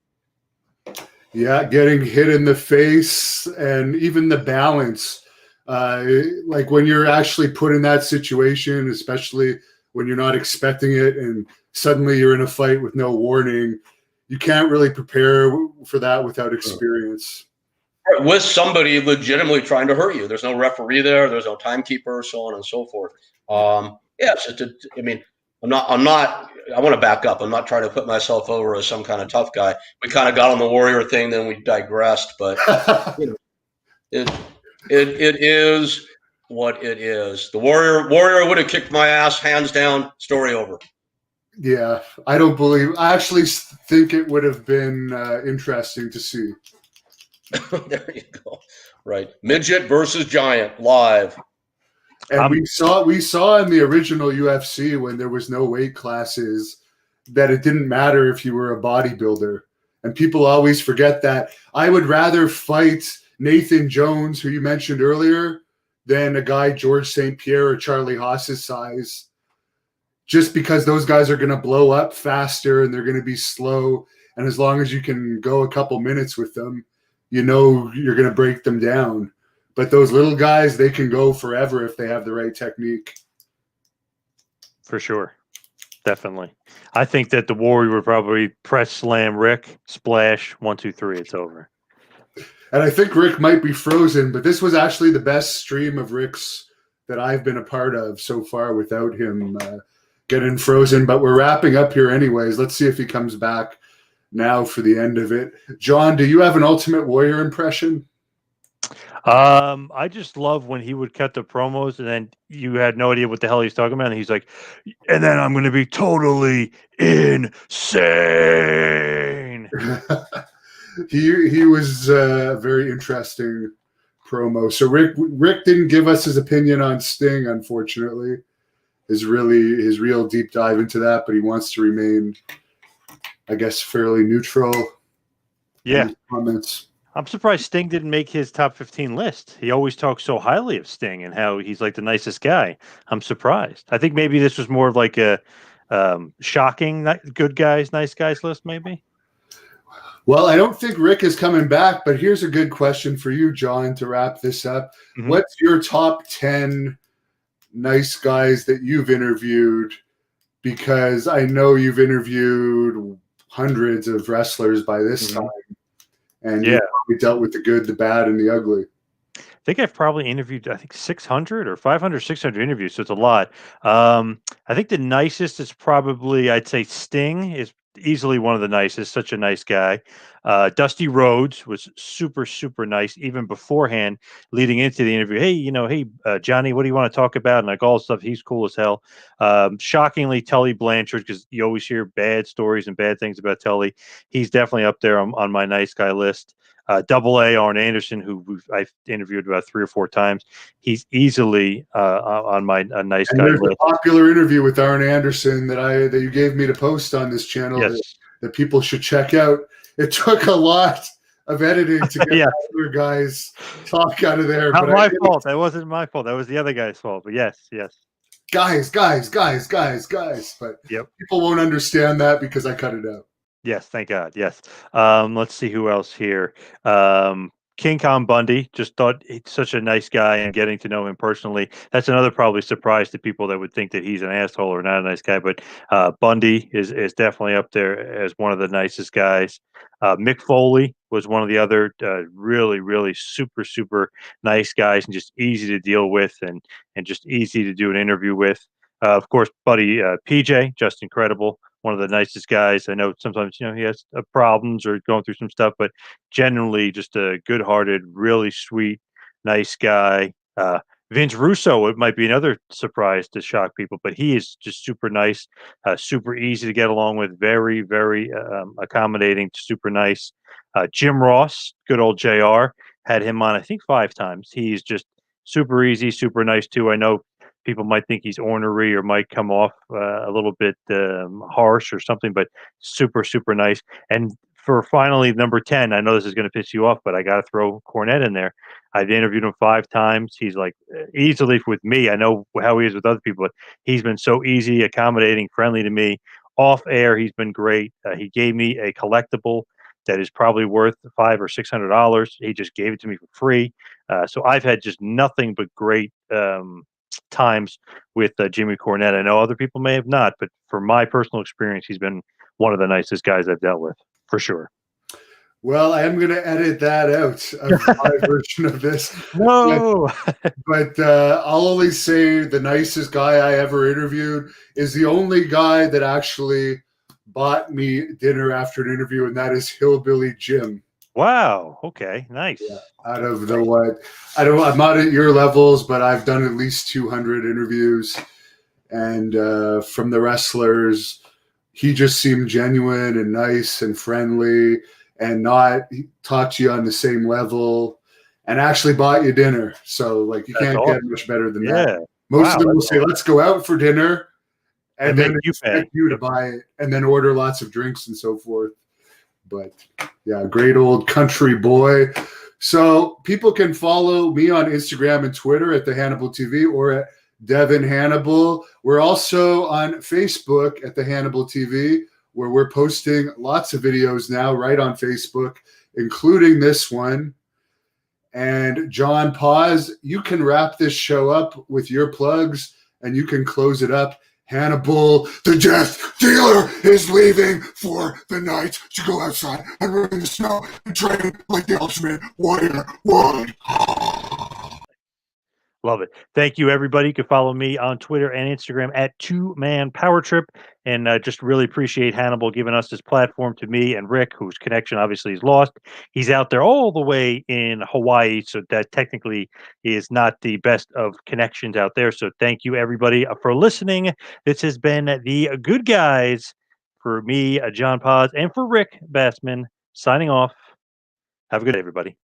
Yeah, getting hit in the face and even the balance. Like when you're actually put in that situation, especially when you're not expecting it and suddenly you're in a fight with no warning, you can't really prepare for that without experience. With somebody legitimately trying to hurt you. There's no referee there. There's no timekeeper, so on and so forth. Yes, I mean, I'm not. I want to back up. I'm not trying to put myself over as some kind of tough guy. We kind of got on the warrior thing, then we digressed. But you know, it is what it is. The warrior would have kicked my ass, hands down. Story over. Yeah, I don't believe. I actually think it would have been interesting to see. There you go. Right, midget versus giant live. And we saw in the original UFC when there was no weight classes that it didn't matter if you were a bodybuilder. And people always forget that. I would rather fight Nathan Jones, who you mentioned earlier, than a guy George St. Pierre or Charlie Haas's size. Just because those guys are going to blow up faster and they're going to be slow. And as long as you can go a couple minutes with them, you know you're going to break them down. But those little guys, they can go forever if they have the right technique. For sure. Definitely. I think that the Warrior would probably press slam Rick, splash, 1, 2, 3, it's over. And I think Rick might be frozen, but this was actually the best stream of Rick's that I've been a part of so far without him getting frozen. But we're wrapping up here anyways. Let's see if he comes back now for the end of it. John, do you have an Ultimate Warrior impression? I just love when he would cut the promos and then you had no idea what the hell he's talking about. And he's like, and then I'm going to be totally insane. He was a very interesting promo. So Rick didn't give us his opinion on Sting, unfortunately. His real deep dive into that, but he wants to remain, I guess, fairly neutral. Yeah. Comments. I'm surprised Sting didn't make his top 15 list. He always talks so highly of Sting and how he's like the nicest guy. I'm surprised. I think maybe this was more of like a shocking good guys, nice guys list, maybe. Well, I don't think Rick is coming back, but here's a good question for you, John, to wrap this up. Mm-hmm. What's your top 10 nice guys that you've interviewed? Because I know you've interviewed hundreds of wrestlers by this time. And yeah, we dealt with the good, the bad, and the ugly. I think I've probably interviewed, 600 or 500, 600 interviews. So it's a lot. I think the nicest is probably, I'd say Sting is easily one of the nicest. Such a nice guy. Dusty Rhodes was super, super nice even beforehand, leading into the interview. Hey, Johnny, what do you want to talk about? And like all this stuff, he's cool as hell. Shockingly, Tully Blanchard, because you always hear bad stories and bad things about Tully. He's definitely up there on my nice guy list. Double A Arn Anderson, who I've interviewed about 3 or 4 times. He's easily on my nice guy list. There's a popular interview with Arn Anderson that you gave me to post on this channel. Yes. That people should check out. It took a lot of editing to get other guys talk out of there. Not my fault. That wasn't my fault. That was the other guy's fault. But yes. Guys. But people won't understand that because I cut it out. Yes, thank God. Yes. Let's see who else here. King Kong Bundy, just thought he's such a nice guy, and getting to know him personally, that's another probably surprise to people that would think that he's an asshole or not a nice guy. But Bundy is definitely up there as one of the nicest guys. Mick Foley was one of the other really, really super, super nice guys, and just easy to deal with and just easy to do an interview with. Of course, buddy PJ, just incredible. One of the nicest guys. I know sometimes, he has problems or going through some stuff, but generally just a good-hearted, really sweet, nice guy. Vince Russo, it might be another surprise to shock people, but he is just super nice, super easy to get along with, very, very accommodating, super nice. Jim Ross, good old JR, had him on, I think, 5 times. He's just super easy, super nice too. I know people might think he's ornery or might come off a little bit harsh or something, but super, super nice. And for finally number 10, I know this is going to piss you off, but I got to throw Cornette in there. I've interviewed him 5 times. He's like easily with me. I know how he is with other people, but he's been so easy, accommodating, friendly to me. Off air, he's been great. He gave me a collectible that is probably worth $500 or $600. He just gave it to me for free. So I've had just nothing but great times with Jimmy Cornette. I know other people may have not, but for my personal experience, he's been one of the nicest guys I've dealt with, for sure. Well, I am going to edit that out of my version of this. No. But I'll only say the nicest guy I ever interviewed is the only guy that actually bought me dinner after an interview, and that is Hillbilly Jim. Wow. Okay. Nice. Yeah. Out of the what? I'm not at your levels, but I've done at least 200 interviews, and from the wrestlers, he just seemed genuine and nice and friendly, and not talk to you on the same level, and actually bought you dinner. So like you can't get much better than that. Most of them will say, "Let's go out for dinner," and then expect you to buy it, and then order lots of drinks and so forth. But yeah, great old country boy. So people can follow me on Instagram and Twitter at the Hannibal TV or at Devin Hannibal. We're also on Facebook at the Hannibal TV, where we're posting lots of videos now right on Facebook, including this one. And John Paz, you can wrap this show up with your plugs, and you can close it up. Hannibal, the death dealer, is leaving for the night to go outside and run in the snow and train like the Ultimate Warrior would. Love it. Thank you, everybody. You can follow me on Twitter and Instagram at 2Man Power Trip. And just really appreciate Hannibal giving us this platform to me and Rick, whose connection obviously is lost. He's out there all the way in Hawaii, so that technically is not the best of connections out there. So thank you, everybody, for listening. This has been The Good Guys for me, John Paz, and for Rick Bassman, signing off. Have a good day, everybody.